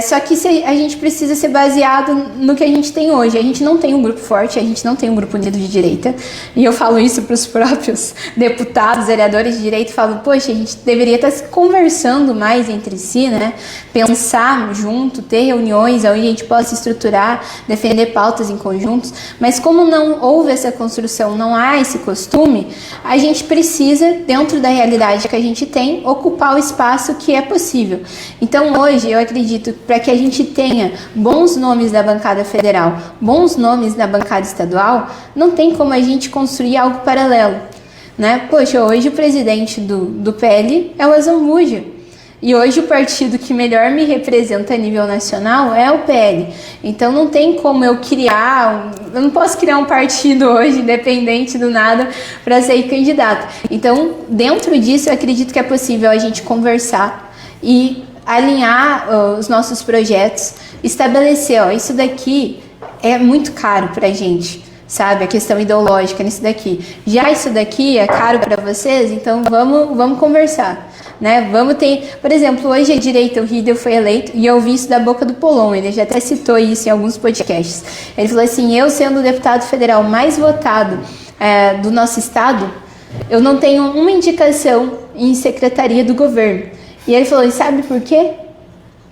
Só que a gente precisa ser baseado no que a gente tem hoje. A gente não tem um grupo forte, a gente não tem um grupo unido de direita. E eu falo isso para os próprios deputados, vereadores de direita, falo, poxa, a gente deveria estar conversando mais entre si, né? Pensar junto, ter reuniões onde a gente possa estruturar, defender pautas em conjuntos. Mas como não houve essa construção, não há esse costume, a gente precisa, dentro da realidade que a gente tem, ocupar o espaço que é possível. Então hoje eu acredito para que a gente tenha bons nomes da bancada federal, bons nomes da bancada estadual, não tem como a gente construir algo paralelo, né? Poxa, hoje o presidente do PL é o Azambuja. E hoje o partido que melhor me representa a nível nacional é o PL. Então não tem como eu não posso criar um partido hoje, independente do nada, para ser candidato. Então, dentro disso, eu acredito que é possível a gente conversar e alinhar os nossos projetos, estabelecer, isso daqui é muito caro pra gente, sabe? A questão ideológica nisso daqui. Já isso daqui é caro para vocês, então vamos conversar. Né? Vamos ter, por exemplo, hoje a direita, o Riedel foi eleito e eu ouvi isso da boca do Polon, ele já até citou isso em alguns podcasts. Ele falou assim: eu sendo o deputado federal mais votado do nosso estado, eu não tenho uma indicação em secretaria do governo. E ele falou: e sabe por quê?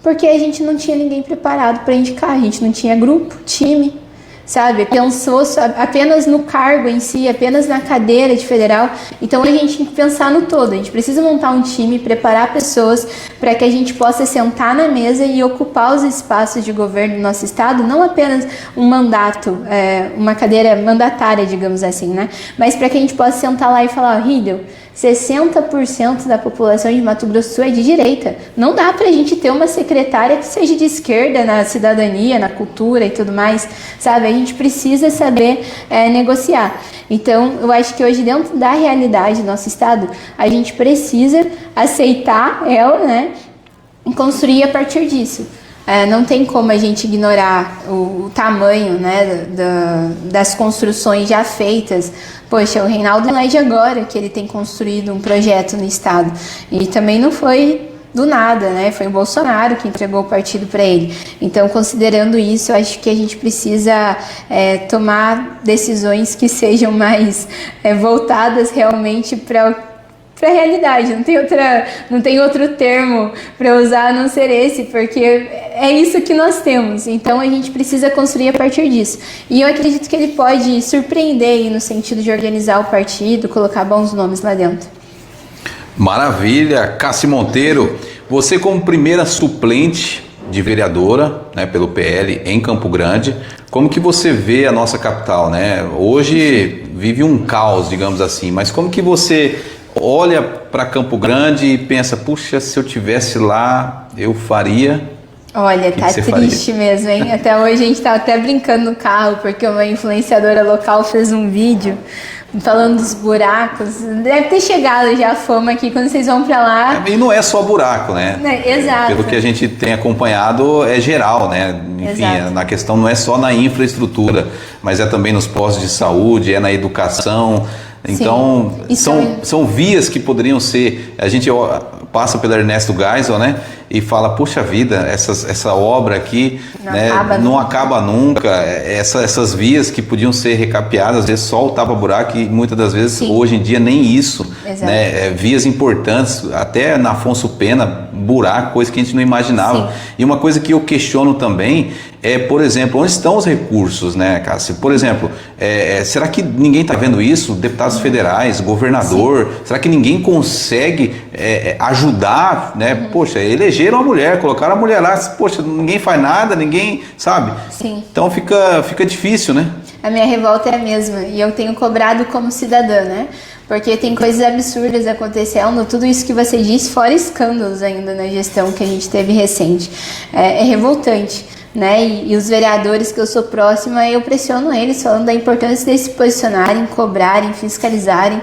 Porque a gente não tinha ninguém preparado para indicar, a gente não tinha grupo, time, sabe? Pensou apenas no cargo em si, apenas na cadeira de federal. Então a gente tem que pensar no todo. A gente precisa montar um time, preparar pessoas para que a gente possa sentar na mesa e ocupar os espaços de governo do nosso estado, não apenas um mandato, uma cadeira mandatária, digamos assim, né? Mas para que a gente possa sentar lá e falar: Riedel, 60% da população de Mato Grosso do Sul é de direita. Não dá pra gente ter uma secretária que seja de esquerda na cidadania, na cultura e tudo mais, sabe? A gente precisa saber negociar. Então, eu acho que hoje, dentro da realidade do nosso estado, a gente precisa aceitar ela, né? E construir a partir disso. Não tem como a gente ignorar o tamanho, né, das construções já feitas. Poxa, o Reinaldo não é de agora que ele tem construído um projeto no estado. E também não foi do nada, né? Foi o Bolsonaro que entregou o partido para ele. Então, considerando isso, eu acho que a gente precisa tomar decisões que sejam mais voltadas realmente para a realidade, não tem outro termo para usar a não ser esse, porque é isso que nós temos. Então a gente precisa construir a partir disso. E eu acredito que ele pode surpreender aí no sentido de organizar o partido, colocar bons nomes lá dentro. Maravilha, Cassi Monteiro, você como primeira suplente de vereadora, né, pelo PL em Campo Grande, como que você vê a nossa capital, né? Hoje vive um caos, digamos assim, mas como que você olha para Campo Grande e pensa: puxa, se eu tivesse lá, eu faria? Olha, tá triste mesmo, hein? Até hoje a gente tá até brincando no carro, porque uma influenciadora local fez um vídeo falando dos buracos. Deve ter chegado já a fama aqui quando vocês vão para lá. E não é só buraco, né? Exato. Pelo que a gente tem acompanhado, é geral, né? Enfim, na questão não é só na infraestrutura, mas é também nos postos de saúde, é na educação. Então, são vias que poderiam ser... A gente passa pela Ernesto Geisel, né? E fala: puxa vida, essa obra aqui não acaba nunca. Essas vias que podiam ser recapeadas, às vezes só o tapa-buraco, e muitas das vezes, hoje em dia, nem isso. Né? Vias importantes, até na Afonso Pena, buraco, coisa que a gente não imaginava. Sim. E uma coisa que eu questiono também é, por exemplo, onde estão os recursos, né, Cássia? Por exemplo, será que ninguém está vendo isso? Deputados federais, governador, será que ninguém consegue ajudar, né? Poxa, elegeram a mulher, colocaram a mulher lá, poxa, ninguém faz nada, ninguém, sabe? Sim. Então fica difícil, né? A minha revolta é a mesma, e eu tenho cobrado como cidadã, né? Porque tem coisas absurdas acontecendo, tudo isso que você disse, fora escândalos ainda na gestão que a gente teve recente. É revoltante. Né? E os vereadores que eu sou próxima, eu pressiono eles falando da importância de se posicionarem, cobrarem, fiscalizarem.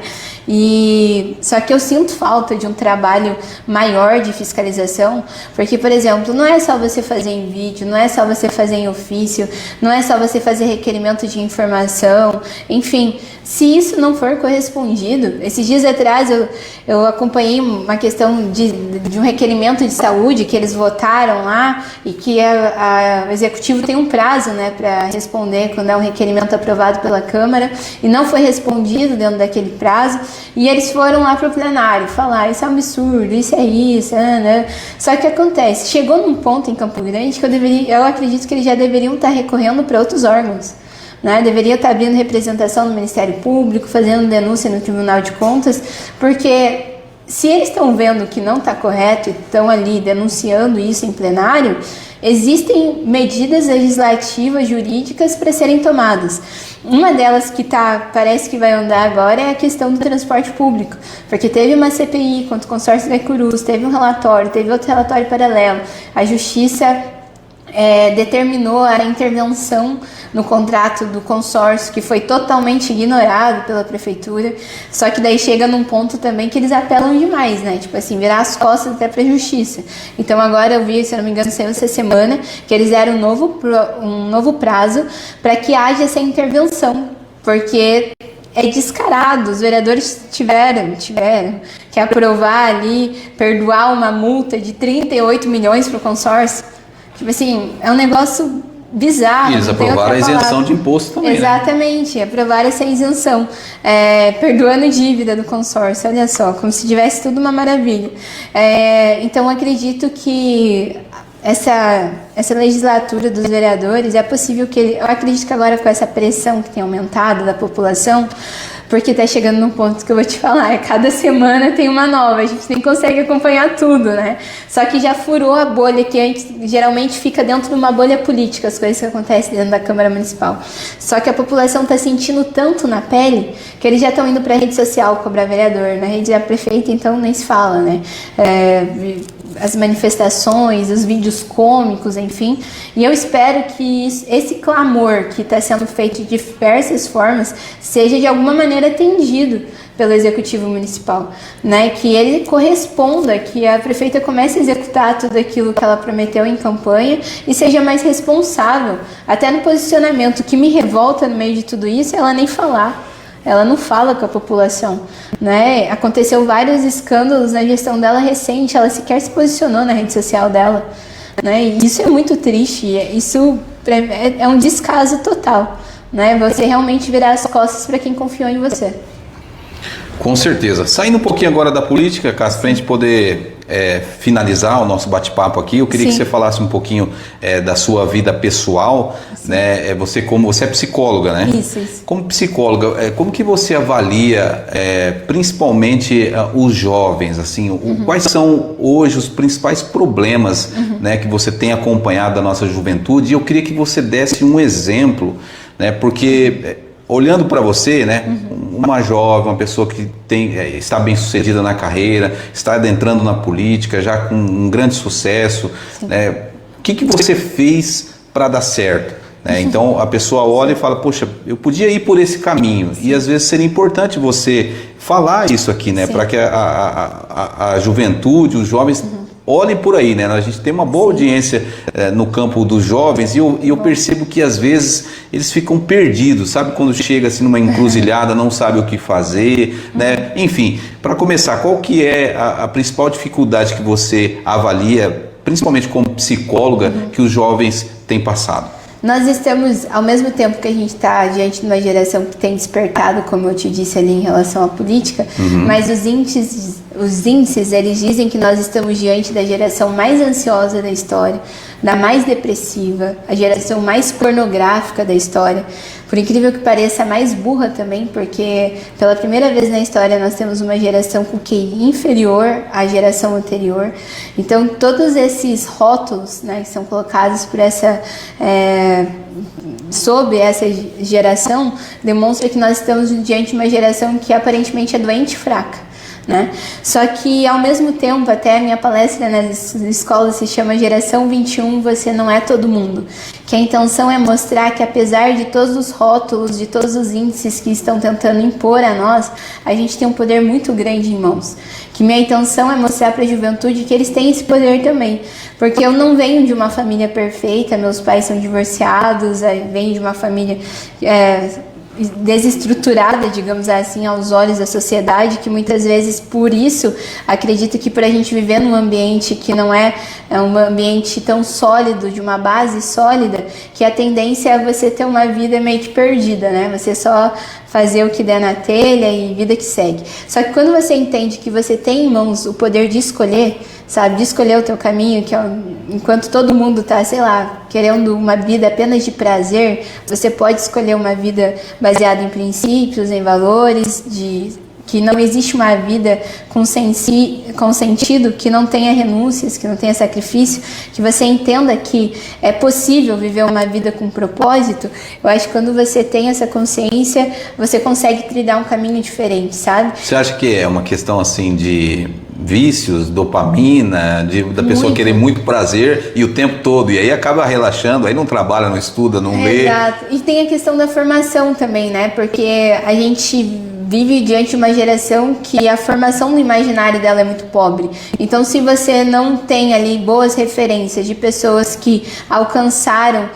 Só que eu sinto falta de um trabalho maior de fiscalização, porque, por exemplo, não é só você fazer em vídeo, não é só você fazer em ofício, não é só você fazer requerimento de informação, enfim, se isso não for correspondido. Esses dias atrás eu acompanhei uma questão de um requerimento de saúde que eles votaram lá, e que o executivo tem um prazo, né, para responder quando é um requerimento aprovado pela Câmara, e não foi respondido dentro daquele prazo. E eles foram lá para o plenário falar: isso é um absurdo, isso é isso, né? Só que acontece, chegou num ponto em Campo Grande que eu acredito que eles já deveriam estar recorrendo para outros órgãos, né? Deveria estar abrindo representação no Ministério Público, fazendo denúncia no Tribunal de Contas, porque se eles estão vendo que não está correto e estão ali denunciando isso em plenário, existem medidas legislativas, jurídicas para serem tomadas. Uma delas que parece que vai andar agora é a questão do transporte público, porque teve uma CPI contra o consórcio da Icurus, teve um relatório, teve outro relatório paralelo, a Justiça determinou a intervenção no contrato do consórcio, que foi totalmente ignorado pela prefeitura, só que daí chega num ponto também que eles apelam demais, né, tipo assim, virar as costas até pra justiça. Então agora eu vi, se eu não me engano, saiu essa semana, que eles deram um novo prazo para que haja essa intervenção, porque é descarado, os vereadores tiveram que aprovar ali, perdoar uma multa de 38 milhões pro consórcio. Tipo assim, é um negócio bizarro. E eles aprovaram a isenção de imposto também. Exatamente, né? Aprovaram essa isenção, perdoando dívida do consórcio, olha só, como se tivesse tudo uma maravilha. Então, acredito que essa legislatura dos vereadores, é possível que eu acredito que agora com essa pressão que tem aumentado da população, porque tá chegando num ponto que eu vou te falar, cada semana tem uma nova, a gente nem consegue acompanhar tudo, né? Só que já furou a bolha que antes, geralmente fica dentro de uma bolha política, as coisas que acontecem dentro da Câmara Municipal. Só que a população tá sentindo tanto na pele que eles já estão indo pra rede social cobrar vereador, na rede da prefeita então nem se fala, né? As manifestações, os vídeos cômicos, enfim. E eu espero que esse clamor que está sendo feito de diversas formas seja de alguma maneira atendido pelo Executivo Municipal, né? Que ele corresponda, que a prefeita comece a executar tudo aquilo que ela prometeu em campanha e seja mais responsável, até no posicionamento. O que me revolta no meio de tudo isso é ela nem falar. Ela não fala com a população, né? Aconteceu vários escândalos na gestão dela recente, ela sequer se posicionou na rede social dela, né? E isso é muito triste, isso é um descaso total, né? Você realmente virar as costas para quem confiou em você. Com certeza. Saindo um pouquinho agora da política, Cássia, para a gente poder finalizar o nosso bate-papo aqui, eu queria que você falasse um pouquinho da sua vida pessoal, né? Você é psicóloga, né? Isso. Como psicóloga, como que você avalia principalmente os jovens, assim, quais são hoje os principais problemas, né, que você tem acompanhado da nossa juventude? E eu queria que você desse um exemplo, né, porque olhando para você, né, uma jovem, uma pessoa que está bem sucedida na carreira, está adentrando na política, já com um grande sucesso, né, o que você fez para dar certo? Né? Então a pessoa olha e fala, poxa, eu podia ir por esse caminho. E às vezes seria importante você falar isso aqui, né, para que a juventude, os jovens olhem por aí, né? A gente tem uma boa audiência no campo dos jovens e eu percebo que às vezes eles ficam perdidos, sabe? Quando chega assim numa encruzilhada, não sabe o que fazer, né? Enfim, para começar, qual que é a principal dificuldade que você avalia, principalmente como psicóloga, que os jovens têm passado? Nós estamos, ao mesmo tempo que a gente está diante de uma geração que tem despertado, como eu te disse ali em relação à política, mas os índices, eles dizem que nós estamos diante da geração mais ansiosa da história, da mais depressiva, a geração mais pornográfica da história. Por incrível que pareça, a mais burra também, porque pela primeira vez na história nós temos uma geração com QI inferior à geração anterior. Então, todos esses rótulos, né, que são colocados por sob essa geração, demonstra que nós estamos diante de uma geração que aparentemente é doente e fraca. Né? Só que ao mesmo tempo, até a minha palestra nas escolas se chama Geração 21, você não é todo mundo, que a intenção é mostrar que apesar de todos os rótulos, de todos os índices que estão tentando impor a nós, a gente tem um poder muito grande em mãos, que minha intenção é mostrar para a juventude que eles têm esse poder também, porque eu não venho de uma família perfeita, meus pais são divorciados, venho de uma família desestruturada, digamos assim, aos olhos da sociedade, que muitas vezes por isso acredito que por a gente viver num ambiente que não é um ambiente tão sólido, de uma base sólida, que a tendência é você ter uma vida meio que perdida, né? Você só fazer o que der na telha e vida que segue. Só que quando você entende que você tem em mãos o poder de escolher, sabe, de escolher o teu caminho, que enquanto todo mundo tá, sei lá, querendo uma vida apenas de prazer, você pode escolher uma vida baseada em princípios, em valores, de que não existe uma vida com sentido, que não tenha renúncias, que não tenha sacrifício, que você entenda que é possível viver uma vida com propósito. Eu acho que quando você tem essa consciência, você consegue trilhar um caminho diferente, sabe? Você acha que é uma questão assim de vícios, dopamina, da pessoa querer muito prazer e o tempo todo, e aí acaba relaxando, aí não trabalha, não estuda, não lê? Exato. E tem a questão da formação também, né? Porque a gente vive diante de uma geração que a formação no imaginário dela é muito pobre. Então, se você não tem ali boas referências de pessoas que alcançaram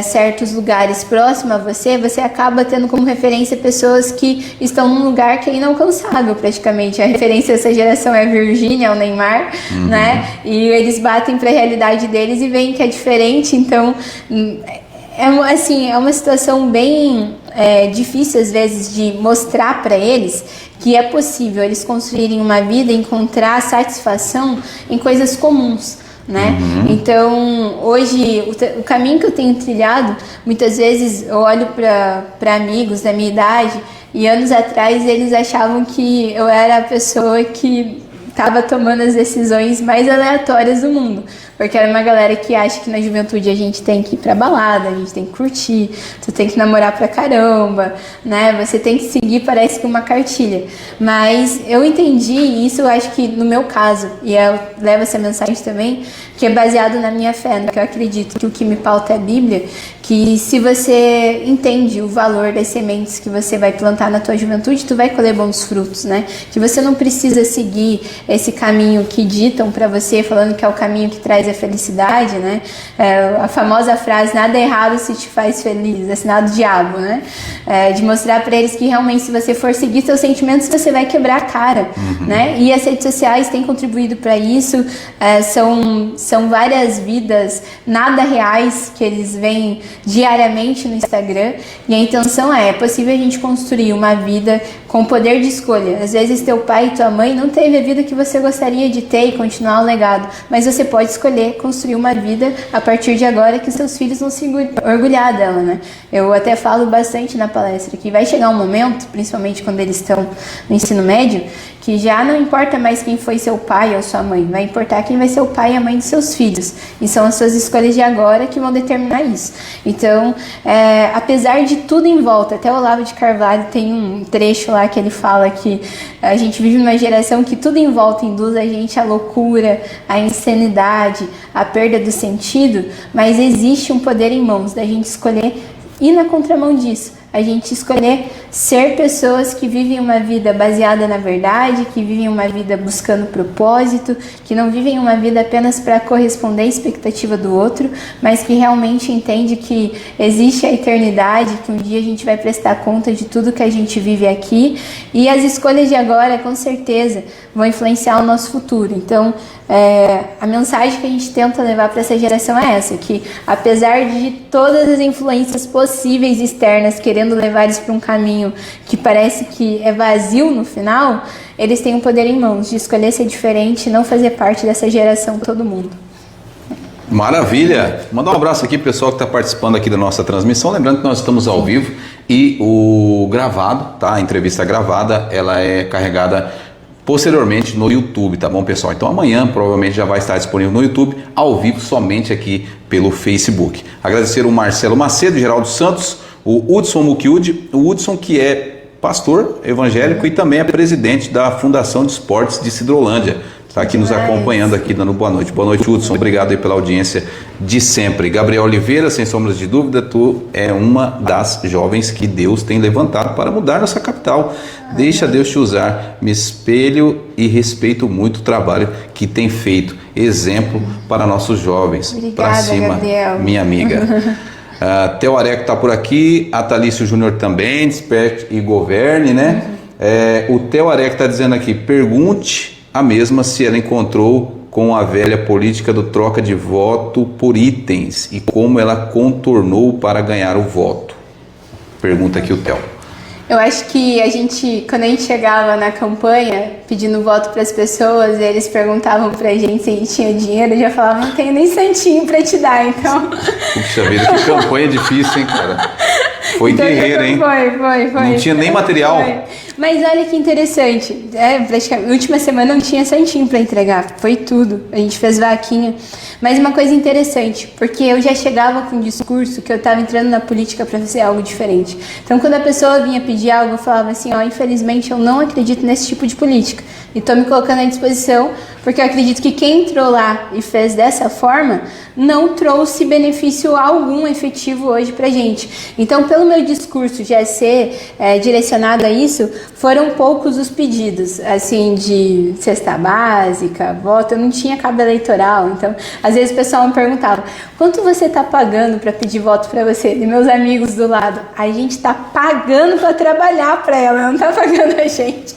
certos lugares próximos a você, você acaba tendo como referência pessoas que estão num lugar que é inalcançável praticamente. A referência dessa geração é a Virgínia, é o Neymar, né? E eles batem para a realidade deles e veem que é diferente. Então, é uma situação bem difícil às vezes de mostrar para eles que é possível eles construírem uma vida e encontrar satisfação em coisas comuns, né? Então, hoje, o caminho que eu tenho trilhado, muitas vezes eu olho para amigos da minha idade e anos atrás eles achavam que eu era a pessoa que estava tomando as decisões mais aleatórias do mundo, porque era uma galera que acha que na juventude a gente tem que ir pra balada, a gente tem que curtir, tu tem que namorar pra caramba, né? Você tem que seguir, parece que uma cartilha. Mas eu entendi isso, eu acho que no meu caso, e eu levo essa mensagem também, que é baseado na minha fé, no que eu acredito que o que me pauta é a Bíblia, que se você entende o valor das sementes que você vai plantar na tua juventude, tu vai colher bons frutos, né? Que você não precisa seguir esse caminho que ditam pra você, falando que é o caminho que traz a felicidade, né? A famosa frase, nada é errado se te faz feliz, assinado do diabo, né? De mostrar pra eles que realmente se você for seguir seus sentimentos, você vai quebrar a cara, né? E as redes sociais têm contribuído para isso, são várias vidas nada reais que eles veem diariamente no Instagram, e a intenção é possível a gente construir uma vida com poder de escolha. Às vezes teu pai e tua mãe não teve a vida que você gostaria de ter e continuar o legado, mas você pode escolher construir uma vida a partir de agora que seus filhos vão se orgulhar dela, né? Eu até falo bastante na palestra que vai chegar um momento, principalmente quando eles estão no ensino médio, que já não importa mais quem foi seu pai ou sua mãe, vai importar quem vai ser o pai e a mãe dos seus filhos, e são as suas escolhas de agora que vão determinar isso. Então, apesar de tudo em volta, até o Olavo de Carvalho tem um trecho lá que ele fala que a gente vive numa geração que tudo em volta induz a gente à loucura, à insanidade, à perda do sentido, mas existe um poder em mãos da gente escolher ir na contramão disso. A gente escolher ser pessoas que vivem uma vida baseada na verdade, que vivem uma vida buscando propósito, que não vivem uma vida apenas para corresponder à expectativa do outro, mas que realmente entende que existe a eternidade, que um dia a gente vai prestar conta de tudo que a gente vive aqui, e as escolhas de agora, com certeza, vão influenciar o nosso futuro. Então, a mensagem que a gente tenta levar para essa geração é essa, que apesar de todas as influências possíveis externas querendo levar eles para um caminho que parece que é vazio no final, eles têm o poder em mãos de escolher ser diferente e não fazer parte dessa geração todo mundo. Maravilha! Mandar um abraço aqui pro pessoal que está participando aqui da nossa transmissão. Lembrando que nós estamos ao vivo e o gravado, tá? A entrevista gravada, ela é carregada posteriormente no YouTube, tá bom, pessoal? Então amanhã provavelmente já vai estar disponível no YouTube, ao vivo, somente aqui pelo Facebook. Agradecer o Marcelo Macedo, Geraldo Santos, o Hudson Mukiud, o Hudson que é pastor evangélico e também é presidente da Fundação de Esportes de Sidrolândia. Está aqui nos acompanhando, aqui dando boa noite. Boa noite, Hudson. Obrigado aí pela audiência de sempre. Gabriel Oliveira, sem sombras de dúvida, tu é uma das jovens que Deus tem levantado para mudar nossa capital. Deixa Deus te usar. Me espelho e respeito muito o trabalho que tem feito. Exemplo para nossos jovens. Para cima, Gabriel. Minha amiga. Theo Areco está por aqui. Atalício Júnior também. Desperte e governe, né? O Theo Areco está dizendo aqui, pergunte a mesma se ela encontrou com a velha política do troca de voto por itens e como ela contornou para ganhar o voto. Pergunta aqui o Theo. Eu acho que quando a gente chegava na campanha pedindo voto para as pessoas, eles perguntavam pra gente se a gente tinha dinheiro, eu já falava, não tenho nem santinho para te dar, então. Puxa vida, que campanha difícil, hein, cara? Foi então, guerreira, hein? Foi. Não tinha nem material. Foi. Mas olha que interessante, praticamente, a última semana não tinha santinho para entregar, foi tudo, a gente fez vaquinha. Mas uma coisa interessante, porque eu já chegava com um discurso que eu estava entrando na política para fazer algo diferente. Então, quando a pessoa vinha pedir algo, eu falava assim, infelizmente eu não acredito nesse tipo de política. E estou me colocando à disposição, porque eu acredito que quem entrou lá e fez dessa forma, não trouxe benefício algum efetivo hoje pra gente. Então, pelo meu discurso já ser direcionado a isso, foram poucos os pedidos, assim, de cesta básica, voto. Eu não tinha cabo eleitoral, então, às vezes o pessoal me perguntava, quanto você tá pagando para pedir voto para você? E meus amigos do lado, a gente tá pagando para trabalhar para ela, não tá pagando a gente.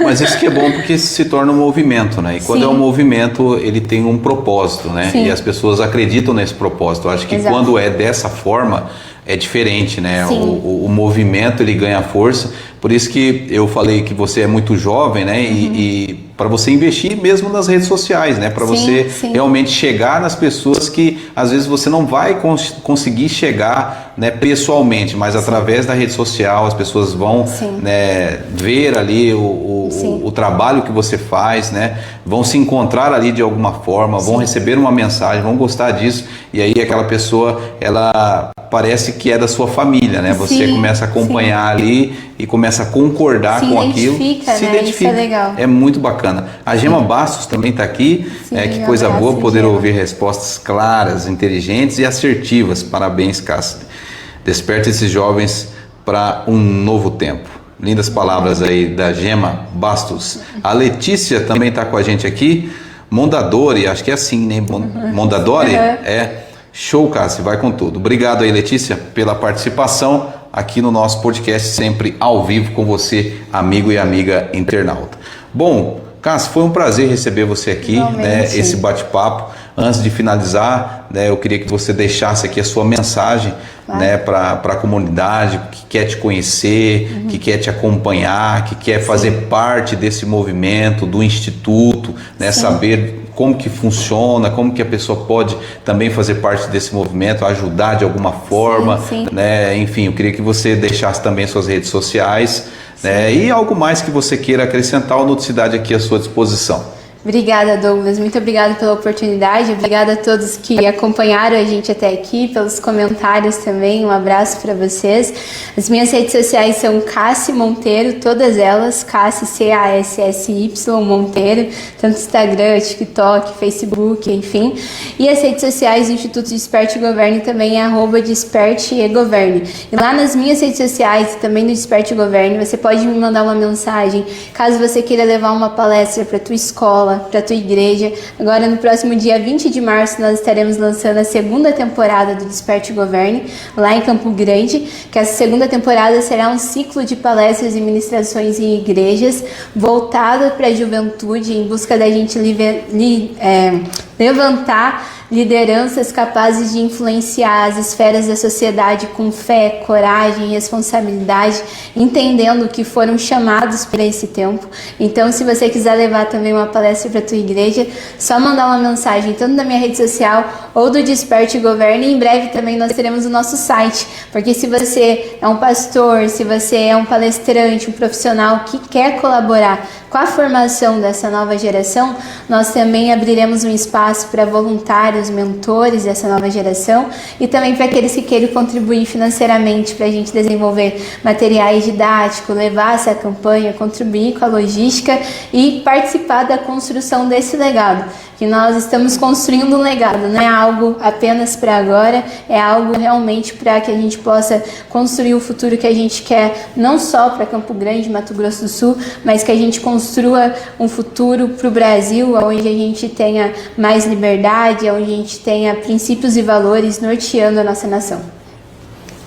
Mas isso que é bom porque se torna um movimento, né? E quando é um movimento, ele tem um propósito, né? Sim. E as pessoas acreditam nesse propósito. Eu acho que Exato. quando é dessa forma, é diferente, né? O movimento, ele ganha força. Por isso que eu falei que você é muito jovem, né? E para você investir mesmo nas redes sociais, né? Para você realmente chegar nas pessoas que às vezes você não vai conseguir chegar, né, pessoalmente, mas através da rede social as pessoas vão, né, ver ali o trabalho que você faz, né? Vão se encontrar ali de alguma forma, vão receber uma mensagem, vão gostar disso, e aí aquela pessoa, ela parece que é da sua família, né? Você começa a acompanhar ali e começa a concordar com aquilo. Se identifica. Isso é legal. É muito bacana. A Gema Bastos também está aqui. Que coisa boa poder ouvir respostas claras, inteligentes e assertivas. Parabéns, Cássia. Desperta esses jovens para um novo tempo. Lindas palavras aí da Gema Bastos. A Letícia também está com a gente aqui. Mondadori, acho que é assim, né? Mondadori? Show, Cássia, vai com tudo. Obrigado aí, Letícia, pela participação aqui no nosso podcast, sempre ao vivo com você, amigo e amiga internauta. Bom, Cássia, foi um prazer receber você aqui, né, esse bate-papo. Antes de finalizar, né, eu queria que você deixasse aqui a sua mensagem, né, para a comunidade que quer te conhecer, que quer te acompanhar, que quer fazer parte desse movimento, do Instituto, né, saber como que funciona, como que a pessoa pode também fazer parte desse movimento, ajudar de alguma forma, né? Enfim, eu queria que você deixasse também suas redes sociais, né? E algo mais que você queira acrescentar, o Noticidade aqui à sua disposição. Obrigada, Douglas. Muito obrigada pela oportunidade. Obrigada a todos que acompanharam a gente até aqui, pelos comentários também. Um abraço para vocês. As minhas redes sociais são Cassi Monteiro, todas elas, Cassi, C-A-S-S-Y Monteiro, tanto Instagram, TikTok, Facebook, enfim. E as redes sociais do Instituto Desperte e Governe também é @Desperte e Governe. E lá nas minhas redes sociais, também no Desperte e Governe, você pode me mandar uma mensagem, caso você queira levar uma palestra para tua escola, para a tua igreja. Agora, no próximo dia 20 de março, nós estaremos lançando a segunda temporada do Desperte e Governe, lá em Campo Grande, que essa segunda temporada será um ciclo de palestras e ministrações em igrejas, voltado para a juventude, em busca da gente levantar lideranças capazes de influenciar as esferas da sociedade com fé, coragem e responsabilidade, entendendo que foram chamados para esse tempo. Então, se você quiser levar também uma palestra para a tua igreja, só mandar uma mensagem, tanto na minha rede social ou do Desperte e Governe. Em breve também nós teremos o nosso site, porque se você é um pastor, se você é um palestrante, um profissional que quer colaborar com a formação dessa nova geração, nós também abriremos um espaço para voluntários, mentores dessa nova geração e também para aqueles que queiram contribuir financeiramente para a gente desenvolver materiais didáticos, levar essa campanha, contribuir com a logística e participar da construção desse legado. Que nós estamos construindo um legado, não é algo apenas para agora, é algo realmente para que a gente possa construir o futuro que a gente quer, não só para Campo Grande, Mato Grosso do Sul, mas que a gente construa um futuro para o Brasil, onde a gente tenha mais liberdade, onde a gente tenha princípios e valores norteando a nossa nação.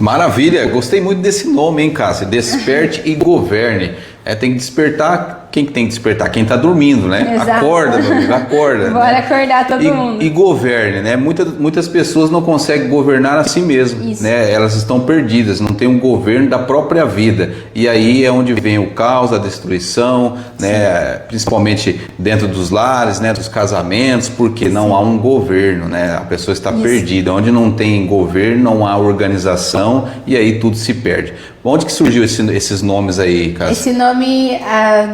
Maravilha, gostei muito desse nome, hein, Cássia? Desperte e Governe. Tem que despertar quem que tem que despertar? Quem está dormindo, né? Exato. Acorda, meu amigo, acorda. Bora né? acordar todo mundo. E governe, né? Muitas pessoas não conseguem governar a si mesmas, né? Elas estão perdidas, não tem um governo da própria vida. E aí é onde vem o caos, a destruição, né? Principalmente dentro dos lares, né? Dos casamentos, porque não há um governo, né? A pessoa está perdida. Onde não tem governo, não há organização e aí tudo se perde. Onde que surgiu esses nomes aí, Cássia? Esse nome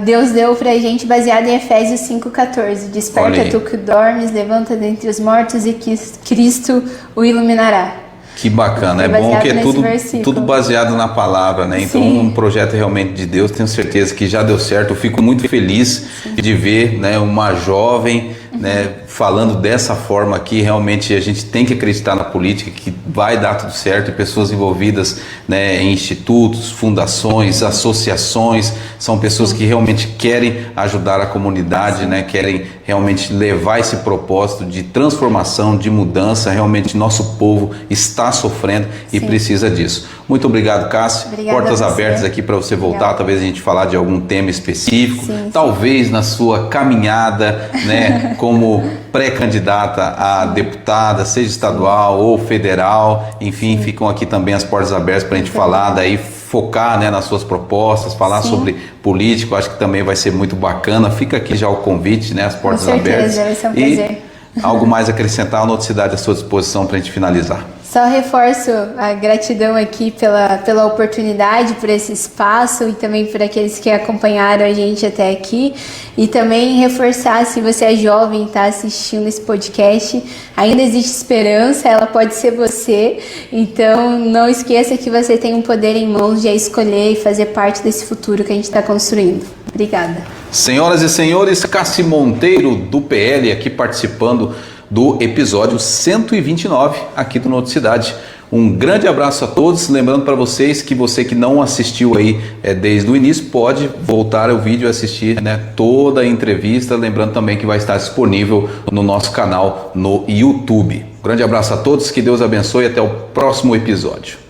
Deus deu pra gente baseado em Efésios 5,14. Desperta tu que dormes, levanta dentre os mortos e que Cristo o iluminará. Que bacana, é bom que é tudo baseado na palavra, né? Então, um projeto realmente de Deus, tenho certeza que já deu certo. Eu fico muito feliz de ver, né, uma jovem, né, falando dessa forma aqui. Realmente a gente tem que acreditar na política, que vai dar tudo certo, e pessoas envolvidas, né, em institutos, fundações, associações, são pessoas que realmente querem ajudar a comunidade, né, querem realmente levar esse propósito de transformação, de mudança. Realmente nosso povo está sofrendo e precisa disso. Muito obrigado, Cássia. Portas abertas aqui para você voltar, talvez a gente falar de algum tema específico, talvez na sua caminhada, né, como pré-candidata a deputada, seja estadual ou federal, enfim, ficam aqui também as portas abertas para a gente falar, daí focar, né, nas suas propostas, falar sobre política. Acho que também vai ser muito bacana. Fica aqui já o convite, né, as portas abertas. Vai ser um prazer. Algo mais a acrescentar, a Noticidade à sua disposição para a gente finalizar. Só reforço a gratidão aqui pela oportunidade, por esse espaço e também por aqueles que acompanharam a gente até aqui. E também reforçar, se você é jovem e está assistindo esse podcast, ainda existe esperança, ela pode ser você. Então não esqueça que você tem um poder em mãos de escolher e fazer parte desse futuro que a gente está construindo. Obrigada. Senhoras e senhores, Cássia Monteiro do PL aqui participando do episódio 129 aqui do Noticidade. Um grande abraço a todos, lembrando para vocês que você que não assistiu aí desde o início, pode voltar ao vídeo e assistir, né, toda a entrevista, lembrando também que vai estar disponível no nosso canal no YouTube. Um grande abraço a todos, que Deus abençoe e até o próximo episódio.